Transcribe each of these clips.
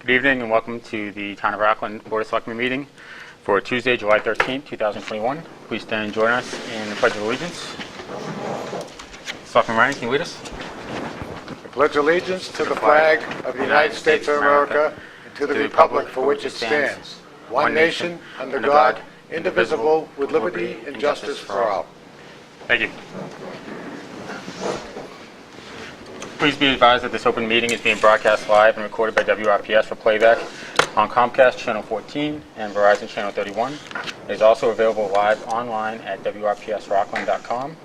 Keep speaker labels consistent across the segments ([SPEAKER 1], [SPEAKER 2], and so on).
[SPEAKER 1] Good evening and welcome to the Town of Rockland Board of Selectmen meeting for Tuesday, July 13th, 2021. Please stand and join us in the Pledge of Allegiance. Selectman Ryan, can you lead us?
[SPEAKER 2] I pledge allegiance to the flag of the United States of America and to the republic for which it stands, one nation, under God, indivisible, with liberty and justice for all.
[SPEAKER 1] Thank you. Please be advised that this open meeting is being broadcast live and recorded by WRPS for playback on Comcast Channel 14 and Verizon Channel 31. It is also available live online at WRPSRockland.com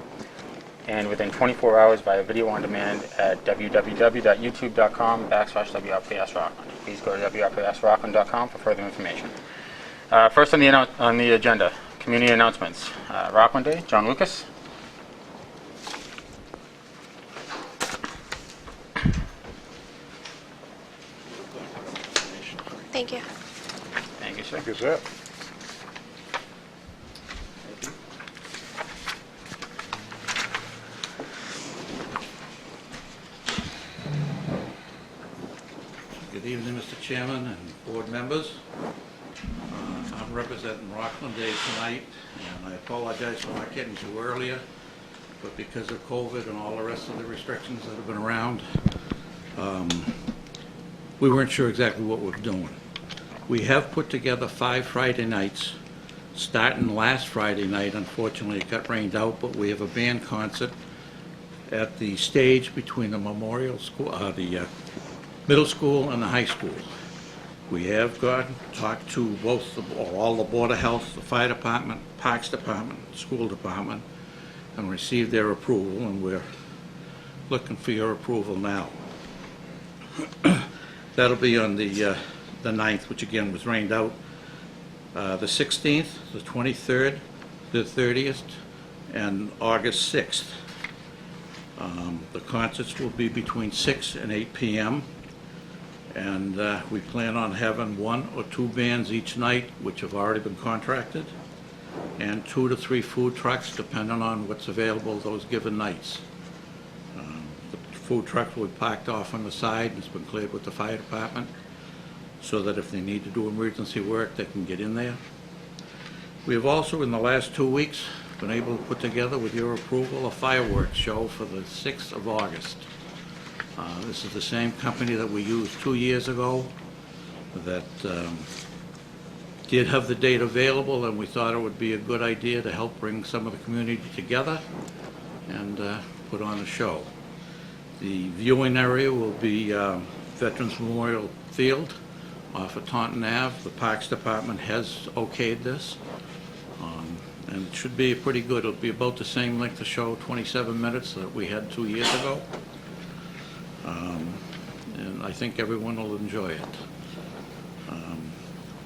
[SPEAKER 1] and within 24 hours via video on demand at www.youtube.com/WRPSRockland. Please go to WRPSRockland.com for further information. First on the agenda, community announcements. Rockland Day, John Lucas.
[SPEAKER 3] Thank you.
[SPEAKER 1] Thank you, sir.
[SPEAKER 2] Thank you, sir.
[SPEAKER 4] Good evening, Mr. Chairman and board members. I'm representing Rockland Day tonight, and I apologize for not getting to earlier, but because of COVID and all the rest of the restrictions that have been around, we weren't sure exactly what we're doing. We have put together 5 Friday nights, starting last Friday night. Unfortunately, it got rained out, but we have a band concert at the stage between the memorial school, the middle school and the high school. We have talked to all the Board of Health, the Fire Department, Parks Department, School Department, and received their approval, and we're looking for your approval now. That'll be on the 9th, which again was rained out, the 16th, the 23rd, the 30th, and August 6th. The concerts will be between 6 and 8 p.m. and we plan on having 1 or 2 bands each night, which have already been contracted, and 2 to 3 food trucks, depending on what's available those given nights. The food trucks will be parked off on the side, and it's been cleared with the fire department, so that if they need to do emergency work, they can get in there. We have also, in the last 2 weeks, been able to put together, with your approval, a fireworks show for the 6th of August. This is the same company that we used 2 years ago that did have the date available, and we thought it would be a good idea to help bring some of the community together and put on a show. The viewing area will be Veterans Memorial Field off of Taunton Ave. The Parks Department has okayed this, and it should be pretty good. It'll be about the same length of show, 27 minutes, that we had 2 years ago. And I think everyone will enjoy it.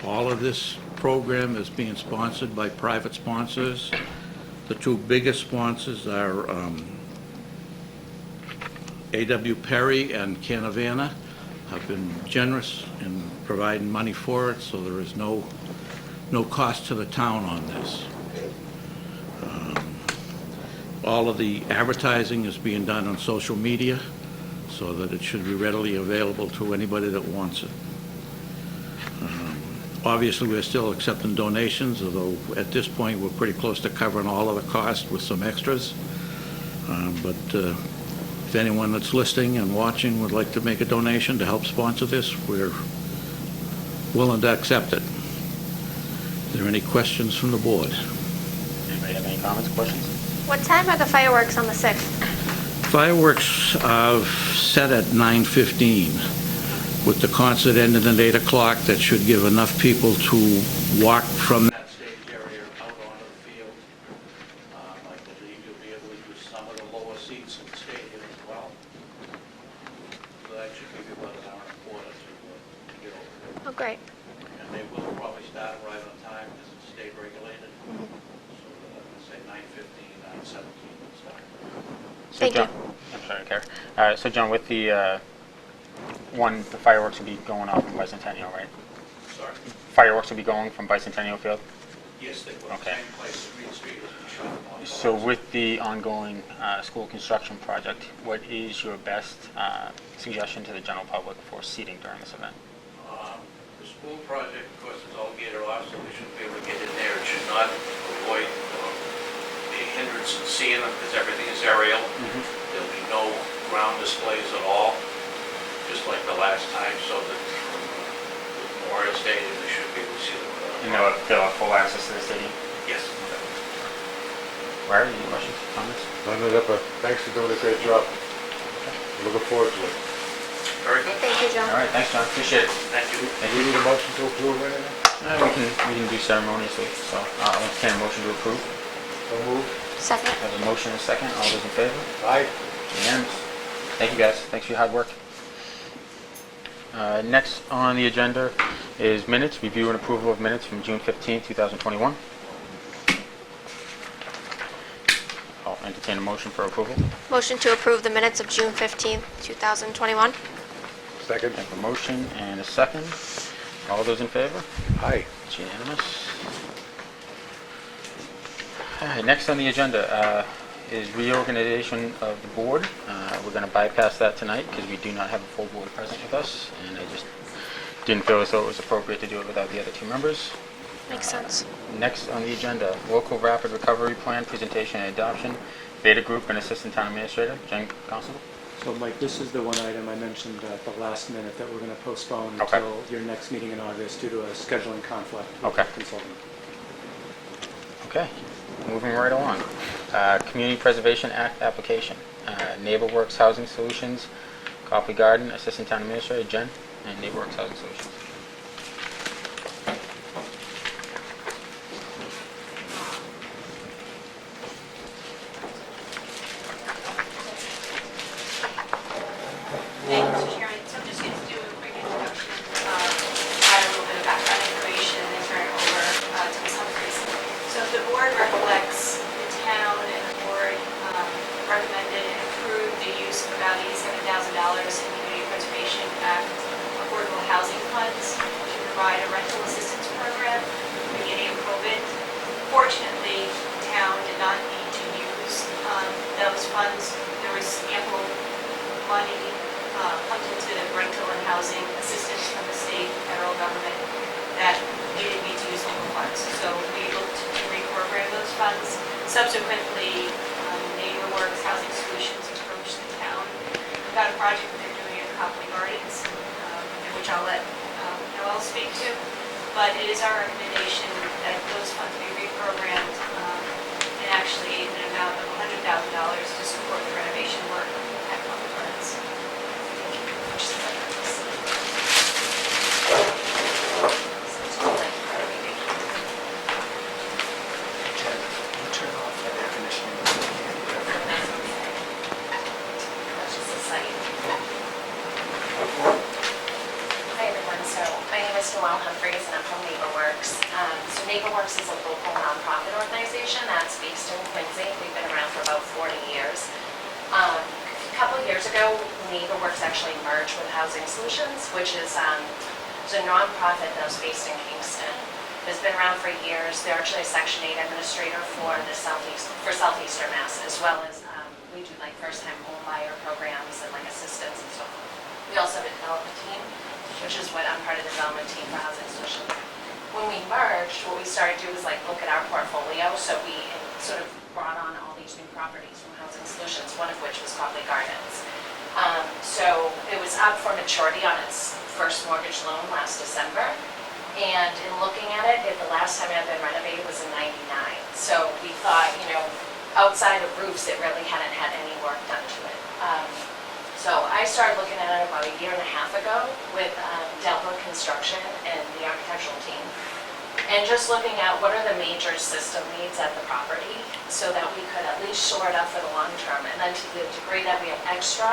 [SPEAKER 4] All of this program is being sponsored by private sponsors. The 2 biggest sponsors are A.W. Perry and Canavana. Have been generous in providing money for it, so there is no cost to the town on this. All of the advertising is being done on social media, so that it should be readily available to anybody that wants it. Obviously, we're still accepting donations, although at this point we're pretty close to covering all of the cost with some extras. But if anyone that's listening and watching would like to make a donation to help sponsor this, we're willing to accept it. Are there any questions from the board?
[SPEAKER 1] Anybody have any comments, questions?
[SPEAKER 3] What time are the fireworks on the 6th?
[SPEAKER 4] Fireworks are set at 9:15. With the concert ending at 8 o'clock, that should give enough people to walk from that stage area out onto the field. I believe you'll be able to use some of the lower seats in the stadium as well. So that should give you about an hour and a quarter to get over there.
[SPEAKER 3] Oh, great.
[SPEAKER 4] And they will probably start right on time because it's state regulated. So say 9:15, 9:17 will start.
[SPEAKER 3] Thank you.
[SPEAKER 1] I'm sorry, Kara. All right, so John, with the the fireworks will be going off from Bicentennial, right?
[SPEAKER 4] Sorry?
[SPEAKER 1] Fireworks will be going from Bicentennial Field?
[SPEAKER 4] Yes, they will.
[SPEAKER 1] Okay.
[SPEAKER 4] Same place, Green Street, as we shot them on.
[SPEAKER 1] So with the ongoing school construction project, what is your best suggestion to the general public for seating during this event?
[SPEAKER 5] school project, of course, is all gated off, so we should be able to get in there. It should not avoid the hindrance in seeing them, because everything is aerial. There'll be no ground displays at all, just like the last time, so that with Memorial Stadium, we should be able to see them.
[SPEAKER 1] And they'll have full access to the stadium?
[SPEAKER 5] Yes.
[SPEAKER 1] Larry, any questions, comments?
[SPEAKER 2] None of that, but thanks for doing a great job. Looking forward to it.
[SPEAKER 5] Very good.
[SPEAKER 3] Thank you, John.
[SPEAKER 1] All right, thanks, John, appreciate it.
[SPEAKER 5] Thank you.
[SPEAKER 1] Thank
[SPEAKER 2] Do we
[SPEAKER 1] you.
[SPEAKER 2] need a motion to approve anything?
[SPEAKER 1] We can do ceremoniously, so I'll entertain a motion to approve.
[SPEAKER 2] So moved.
[SPEAKER 3] Second.
[SPEAKER 1] I have a motion and a second, all those in favor?
[SPEAKER 2] Aye.
[SPEAKER 1] Unanimous. Thank you, guys, thanks for your hard work. Next on the agenda is minutes, review and approval of minutes from June 15, 2021. I'll entertain a motion for approval.
[SPEAKER 3] Motion to approve the minutes of June 15th, 2021.
[SPEAKER 2] Second.
[SPEAKER 1] I have a motion and a second. All those in favor?
[SPEAKER 2] Aye.
[SPEAKER 1] It's unanimous. Next on the agenda is reorganization of the board. We're going to bypass that tonight because we do not have a full board present with us, and I just didn't feel as though it was appropriate to do it without the other two members.
[SPEAKER 3] Makes sense.
[SPEAKER 1] Next on the agenda, local rapid recovery plan presentation and adoption, Beta Group and Assistant Town Administrator, Jen Constable.
[SPEAKER 6] So Mike, this is the one item I mentioned at the last minute that we're going to postpone
[SPEAKER 1] Okay.
[SPEAKER 6] until your next meeting in August due to a scheduling conflict with
[SPEAKER 1] Okay.
[SPEAKER 6] the consultant.
[SPEAKER 1] Okay, moving right along. Community Preservation Act application, NeighborWorks Housing Solutions, Copley Garden, Assistant Town Administrator, Jen, and NeighborWorks Housing Solutions.
[SPEAKER 7] Thank you, Mr. Chairman. So I'm just going to do a quick introduction, provide a little bit of background information, and then turn it over to Ms. Humphries. So if the board recollects, the town and the board recommended and approved the use of about $87,000 in Community Preservation Act affordable housing funds to provide a rental assistance program at the beginning of COVID. Fortunately, the town did not need to use those funds. There was ample money pumped into rental and housing assistance from the state and federal government that we didn't need to use local funds. So we looked to reprogram those funds. Subsequently, NeighborWorks Housing Solutions approached the town about a project that they're doing at Copley Gardens, which I'll let Noel speak to. But it is our recommendation that those funds be reprogrammed and actually an amount of $100,000 to support the renovation work at Copley Gardens.
[SPEAKER 8] Turn off that air conditioning.
[SPEAKER 7] That's just a site.
[SPEAKER 9] Hi everyone, so my name is Noelle Humphries and I'm from NeighborWorks. So NeighborWorks is a local nonprofit organization that's based in Quincy. We've been around for about 40 years. A couple years ago, NeighborWorks actually merged with Housing Solutions, which is a nonprofit that was based in Kingston. It's been around for years. They're actually a Section 8 administrator for Southeastern Mass, as well as we do like first-time home buyer programs and like assistance and so forth. We also have a development team, which is what I'm part of the development team for Housing Solutions. When we merged, what we started to do was like look at our portfolio. So we sort of brought on all these new properties from Housing Solutions, one of which was Copley Gardens. So it was up for maturity on its first mortgage loan last December. And in looking at it, the last time it had been renovated was in '99. So we thought, outside of roofs, it really hadn't had any work done to it. So I started looking at it about a year and a half ago with Delta Construction and the architectural team. And just looking at what are the major system needs at the property so that we could at least shore it up for the long term. And then to the degree that we have extra,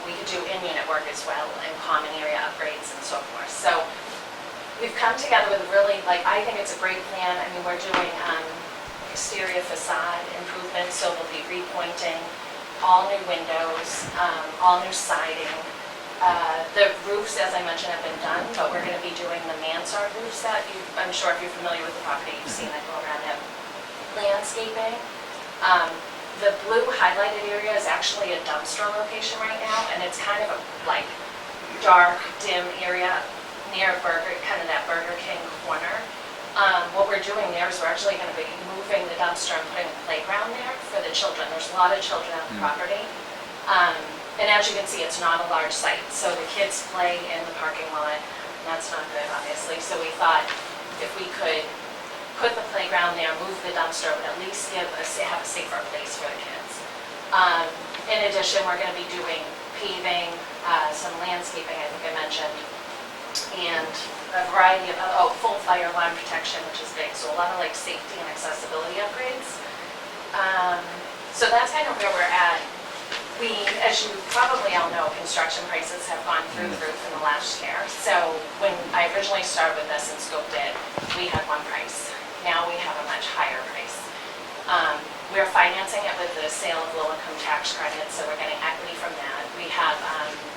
[SPEAKER 9] we could do in-unit work as well and common area upgrades and so forth. So we've come together with a really, I think it's a great plan. I mean, we're doing exterior facade improvements, so they'll be repointing, all new windows, all new siding. The roofs, as I mentioned, have been done, but we're going to be doing the mansard roofs that I'm sure if you're familiar with the property, you've seen that go around it. Landscaping. The blue highlighted area is actually a dumpster location right now, and it's kind of a dark, dim area. near Burger, kind of that Burger King corner. What we're doing there is we're actually going to be moving the dumpster and putting a playground there for the children. There's a lot of children on the property. And as you can see, it's not a large site, so the kids play in the parking lot, and that's not good, obviously. So we thought if we could put the playground there, move the dumpster, but at least have a safer place for the kids. In addition, we're going to be doing paving, some landscaping, I think I mentioned, and a variety of, full fire alarm protection, which is big, so a lot of like safety and accessibility upgrades. So that's kind of where we're at. We, as you probably all know, construction prices have gone through the roof in the last year. So when I originally started with this and scoped it, we had one price. Now we have a much higher price. We're financing it with the sale of low-income tax credits, so we're getting equity from that. We have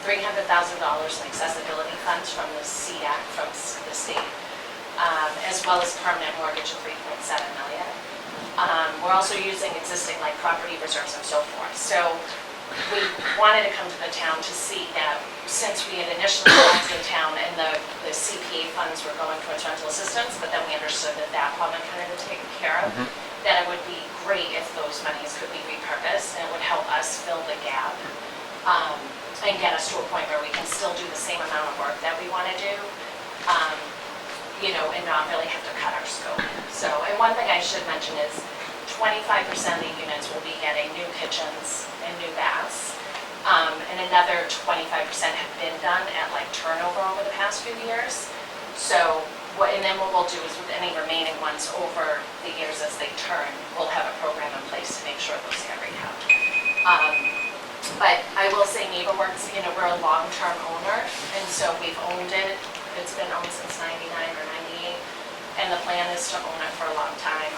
[SPEAKER 9] $300,000 in accessibility funds from the CDAC, from the state, as well as permanent mortgage of $3.7 million. We're also using existing like property reserves and so forth. So we wanted to come to the town to see that since we had initially gone to the town and the CPA funds were going towards rental assistance, but then we understood that that problem kind of taken care of, that it would be great if those monies could be repurposed and it would help us fill the gap and get us to a point where we can still do the same amount of work that we want to do, and not really have to cut our scope. So, and one thing I should mention is 25% of the units will be getting new kitchens and new baths. And another 25% have been done at like turnover over the past few years. So, and then what we'll do is with any remaining ones over the years as they turn, we'll have a program in place to make sure those get rehabbed. But I will say NeighborWorks, we're a long-term owner, and so we've owned it. It's been owned since 99 or 98, and the plan is to own it for a long time.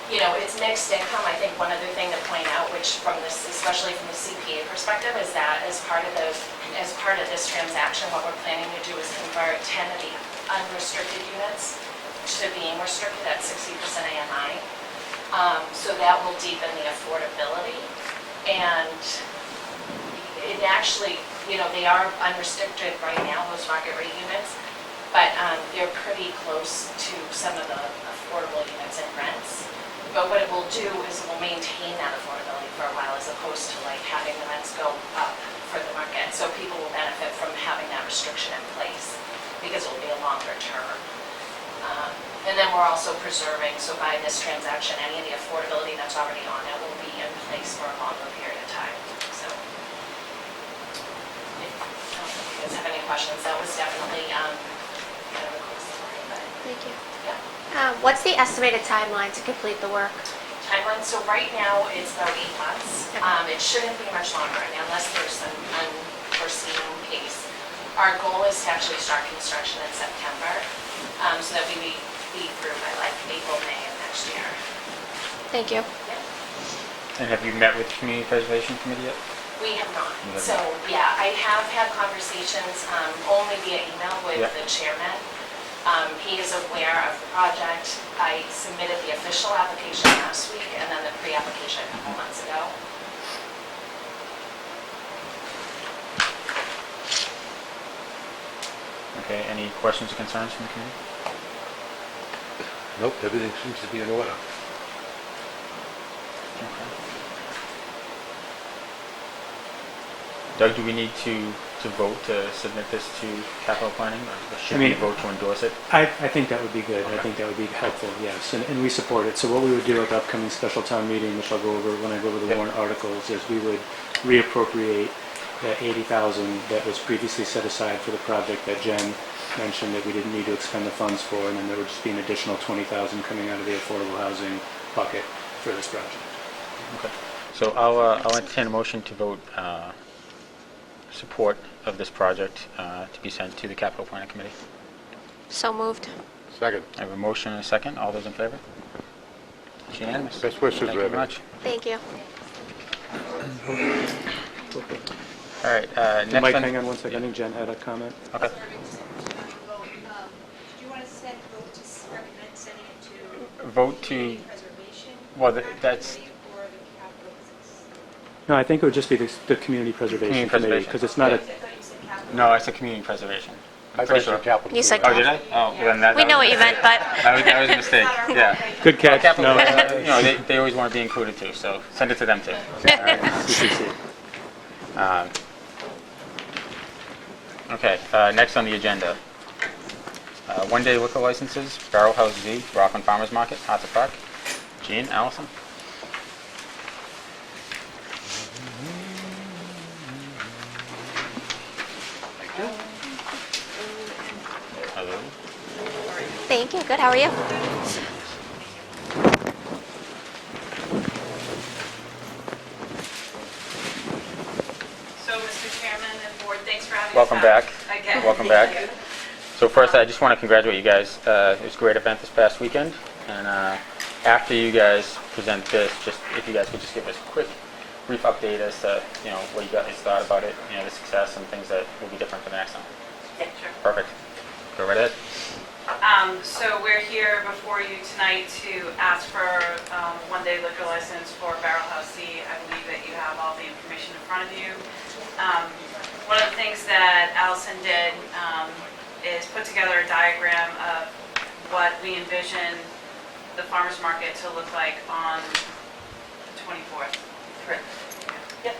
[SPEAKER 9] It's mixed income. I think one other thing to point out, which from this, especially from the CPA perspective, is that as part of this transaction, what we're planning to do is convert 10 of the unrestricted units to being restricted at 60% AMI. So that will deepen the affordability, and it actually, they are unrestricted right now, those market rate units, but they're pretty close to some of the affordable units in rents. But what it will do is it will maintain that affordability for a while as opposed to like having the rents go up for the market. So people will benefit from having that restriction in place because it will be a longer term. And then we're also preserving, so by this transaction, any of the affordability that's already on it will be in place for a longer period of time. So I don't know if you guys have any questions. That was definitely kind of a quick summary, but
[SPEAKER 3] Thank you.
[SPEAKER 9] yeah.
[SPEAKER 3] What's the estimated timeline to complete the work?
[SPEAKER 9] Timeline, so right now it's about 8 months. It shouldn't be much longer unless there's some unforeseen case. Our goal is to actually start construction in September so that we be through by like April, May of next year.
[SPEAKER 3] Thank you.
[SPEAKER 9] Yeah.
[SPEAKER 1] And have you met with the Community Preservation Committee yet?
[SPEAKER 9] We have not.
[SPEAKER 1] You have
[SPEAKER 9] So yeah, I have had conversations only via email with
[SPEAKER 1] Yeah.
[SPEAKER 9] the chairman. He is aware of the project. I submitted the official application last week and then the pre-application a couple months ago.
[SPEAKER 1] Okay, any questions or concerns from the committee?
[SPEAKER 2] Nope, everything seems to be in order.
[SPEAKER 1] Okay. Doug, do we need to vote to submit this to capital planning, or should we vote to endorse it?
[SPEAKER 6] I think that would be good. I
[SPEAKER 1] Okay.
[SPEAKER 6] think that would be helpful, yes, and we support it. So what we would do at the upcoming special town meeting, which I'll go over when I go over the
[SPEAKER 1] Yep.
[SPEAKER 6] warrant articles, is we would reappropriate the $80,000 that was previously set aside for the project that Jen mentioned that we didn't need to expend the funds for, and then there would just be an additional $20,000 coming out of the affordable housing bucket for this project.
[SPEAKER 1] Okay. So I'll entertain a motion to vote support of this project to be sent to the capital planning committee.
[SPEAKER 3] So moved.
[SPEAKER 2] Second.
[SPEAKER 1] I have a motion and a second. All those in favor? It's unanimous.
[SPEAKER 2] Best wishes,
[SPEAKER 1] Thank you very
[SPEAKER 2] Reverend.
[SPEAKER 1] much.
[SPEAKER 3] Thank you.
[SPEAKER 1] All right, next
[SPEAKER 6] Mike,
[SPEAKER 1] on-
[SPEAKER 6] hang on one second. I think Jen had a comment.
[SPEAKER 1] Okay.
[SPEAKER 7] Do you want to vote to recommend sending it to
[SPEAKER 1] Vote to,
[SPEAKER 7] community preservation?
[SPEAKER 1] well, that's,
[SPEAKER 7] Or the capital?
[SPEAKER 6] No, I think it would just be the Community Preservation
[SPEAKER 1] Community
[SPEAKER 6] Committee,
[SPEAKER 1] Preservation.
[SPEAKER 6] because it's not a,
[SPEAKER 7] I thought you said capital.
[SPEAKER 1] no, it's a community preservation.
[SPEAKER 2] I
[SPEAKER 1] pretty
[SPEAKER 2] thought you
[SPEAKER 1] sure.
[SPEAKER 2] said Capitol.
[SPEAKER 3] You said
[SPEAKER 1] Oh, did I? Oh, then that.
[SPEAKER 3] We know what you meant, but
[SPEAKER 1] That was a mistake, yeah.
[SPEAKER 6] Good catch.
[SPEAKER 1] Capital,
[SPEAKER 6] No.
[SPEAKER 1] you know, they always want to be included too, so send it to them too.
[SPEAKER 6] CCC.
[SPEAKER 1] Okay, next on the agenda. One-day liquor licenses, Barrel House Z, Rockland Farmers Market, Hartford Park. Jean, Allison? Hello?
[SPEAKER 3] thank you. Good, how are you?
[SPEAKER 10] So, Mr. Chairman and Board, thanks for having us
[SPEAKER 1] Welcome
[SPEAKER 10] out
[SPEAKER 1] back.
[SPEAKER 10] again.
[SPEAKER 1] Welcome
[SPEAKER 10] Thank
[SPEAKER 1] back.
[SPEAKER 10] you.
[SPEAKER 1] So first, I just want to congratulate you guys. It was a great event this past weekend. And after you guys present this, just if you guys could just give us a quick, brief update as to, you know, what you guys thought about it, you know, the success and things that will be different for the next time.
[SPEAKER 10] Yeah, sure.
[SPEAKER 1] Perfect. Go right ahead.
[SPEAKER 10] So we're here before you tonight to ask for one-day liquor license for Barrel House C. I believe that you have all the information in front of you. One of the things that Allison did is put together a diagram of what we envision the farmer's market to look like on the 24th. Correct. Yep.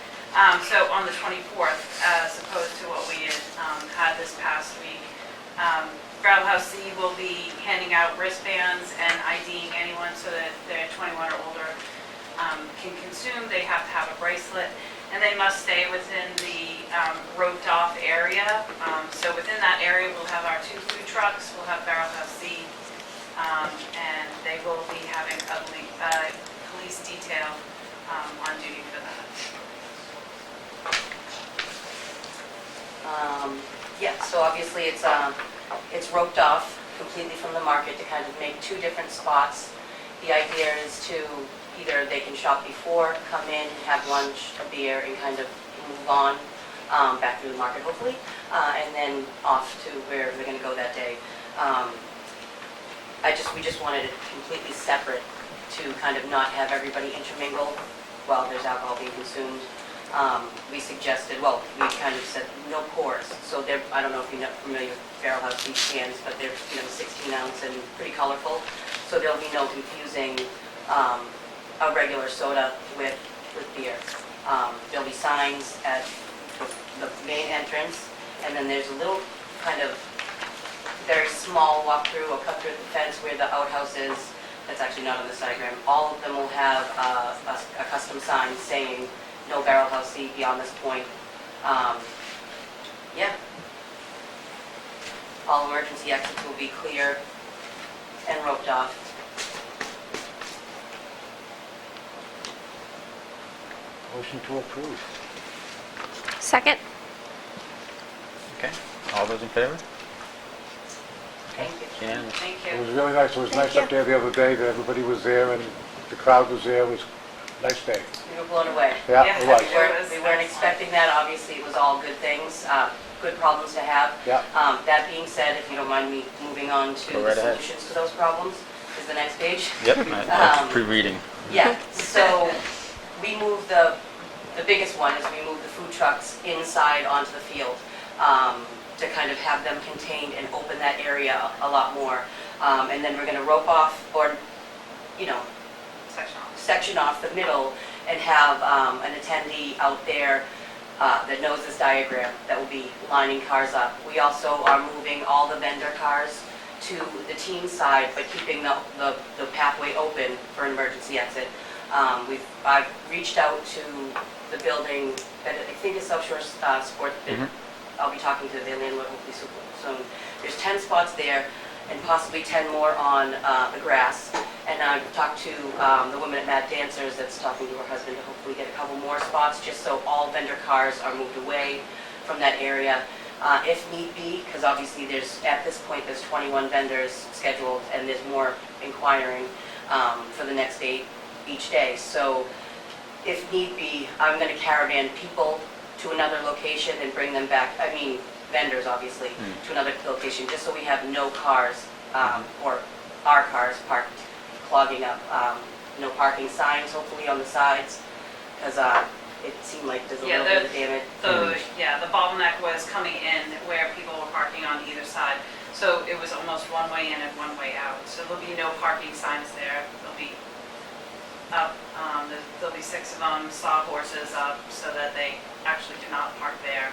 [SPEAKER 10] So on the 24th, as opposed to what we had this past week. Barrel House C will be handing out wristbands and IDing anyone so that they're 21 or older can consume. They have to have a bracelet, and they must stay within the roped-off area. So within that area, we'll have our 2 food trucks. We'll have Barrel House C, and they will be having a police detail on duty for that.
[SPEAKER 11] Yeah, so obviously it's roped off completely from the market to kind of make 2 different spots. The idea is to either they can shop before, come in, have lunch, a beer, and kind of move on back through the market hopefully, and then off to where they're going to go that day. We just wanted it completely separate to kind of not have everybody intermingle while there's alcohol being consumed. We suggested, well, we kind of said no pours. So they're, I don't know if you're familiar with Barrel House beach cans, but they're 16 ounce and pretty colorful. So there'll be no confusing a regular soda with beer. There'll be signs at the main entrance, and then there's a little kind of very small walk-through or cut through the fence where the outhouse is. That's actually not on this diagram. All of them will have a custom sign saying no Barrel House C beyond this point. Yeah. All emergency exits will be clear and roped off.
[SPEAKER 2] Motion to approve.
[SPEAKER 3] Second?
[SPEAKER 1] Okay. All those in favor?
[SPEAKER 11] Thank you.
[SPEAKER 1] Unanimous.
[SPEAKER 10] Thank
[SPEAKER 2] It was
[SPEAKER 10] you.
[SPEAKER 2] really nice. It was nice up there the other day that everybody was there and the crowd was there. It was a nice day.
[SPEAKER 11] We were blown away.
[SPEAKER 2] Yeah,
[SPEAKER 10] Yeah.
[SPEAKER 2] it was.
[SPEAKER 11] We weren't expecting that. Obviously, it was all good things, good problems to have.
[SPEAKER 2] Yeah.
[SPEAKER 11] That being said, if you don't mind me moving on to
[SPEAKER 1] Go
[SPEAKER 11] the
[SPEAKER 1] right ahead.
[SPEAKER 11] solutions to those problems, is the next page.
[SPEAKER 1] Yep, that's pre-reading.
[SPEAKER 11] Yeah, so we moved the biggest one is we moved the food trucks inside onto the field to kind of have them contained and open that area a lot more. And then we're going to rope off or,
[SPEAKER 10] Section off.
[SPEAKER 11] section off the middle and have an attendee out there that knows this diagram that will be lining cars up. We also are moving all the vendor cars to the teen side, but keeping the pathway open for an emergency exit. I've reached out to the building, I think it's South Shore Sports. I'll be talking to their landlord hopefully soon. There's 10 spots there and possibly 10 more on the grass. And I've talked to the woman at Mad Dancers that's talking to her husband to hopefully get a couple more spots, just so all vendor cars are moved away from that area. If need be, because obviously at this point there's 21 vendors scheduled and there's more inquiring for the next date each day. So if need be, I'm going to caravan people to another location and bring them back, vendors obviously, to another location, just so we have no cars or our cars parked clogging up. No parking signs hopefully on the sides, because it seemed like there's a
[SPEAKER 10] Yeah,
[SPEAKER 11] little bit of damage.
[SPEAKER 10] The bottleneck was coming in where people were parking on either side. So it was almost one way in and one way out. So there'll be no parking signs there. They'll be up, there'll be 6 of them, sawhorses up so that they actually cannot park there.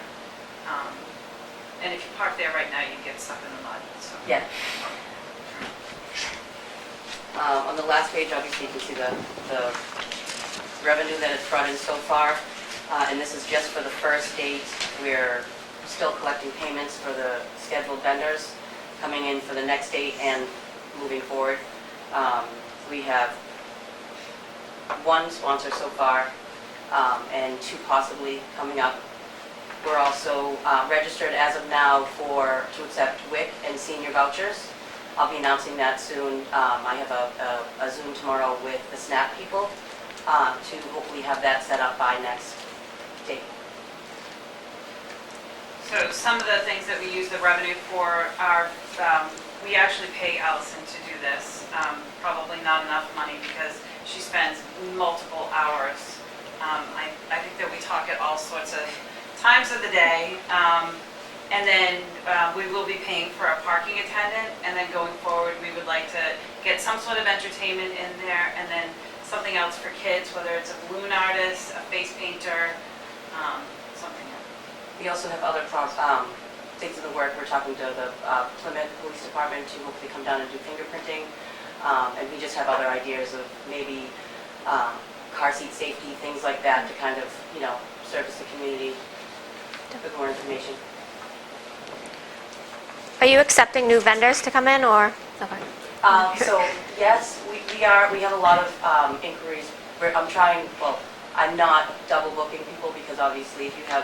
[SPEAKER 10] And if you park there right now, you get stuck in the mud, so.
[SPEAKER 11] Yeah. On the last page, obviously, you can see the revenue that it's brought in so far. And this is just for the first date. We're still collecting payments for the scheduled vendors coming in for the next date and moving forward. We have 1 sponsor so far, and 2 possibly coming up. We're also registered as of now to accept WIC and senior vouchers. I'll be announcing that soon. I have a Zoom tomorrow with the SNAP people to hopefully have that set up by next date.
[SPEAKER 10] So some of the things that we use the revenue for are, we actually pay Allison to do this. Probably not enough money because she spends multiple hours. I think that we talk at all sorts of times of the day. And then we will be paying for a parking attendant. And then going forward, we would like to get some sort of entertainment in there. And then something else for kids, whether it's a balloon artist, a face painter, something else.
[SPEAKER 11] We also have other things in the work. We're talking to the Plymouth Police Department to hopefully come down and do fingerprinting. And we just have other ideas of maybe car seat safety, things like that to kind of, service the community with more information.
[SPEAKER 3] Are you accepting new vendors to come in, or? Okay.
[SPEAKER 11] So yes, we are. We have a lot of inquiries. I'm not double booking people because obviously if you have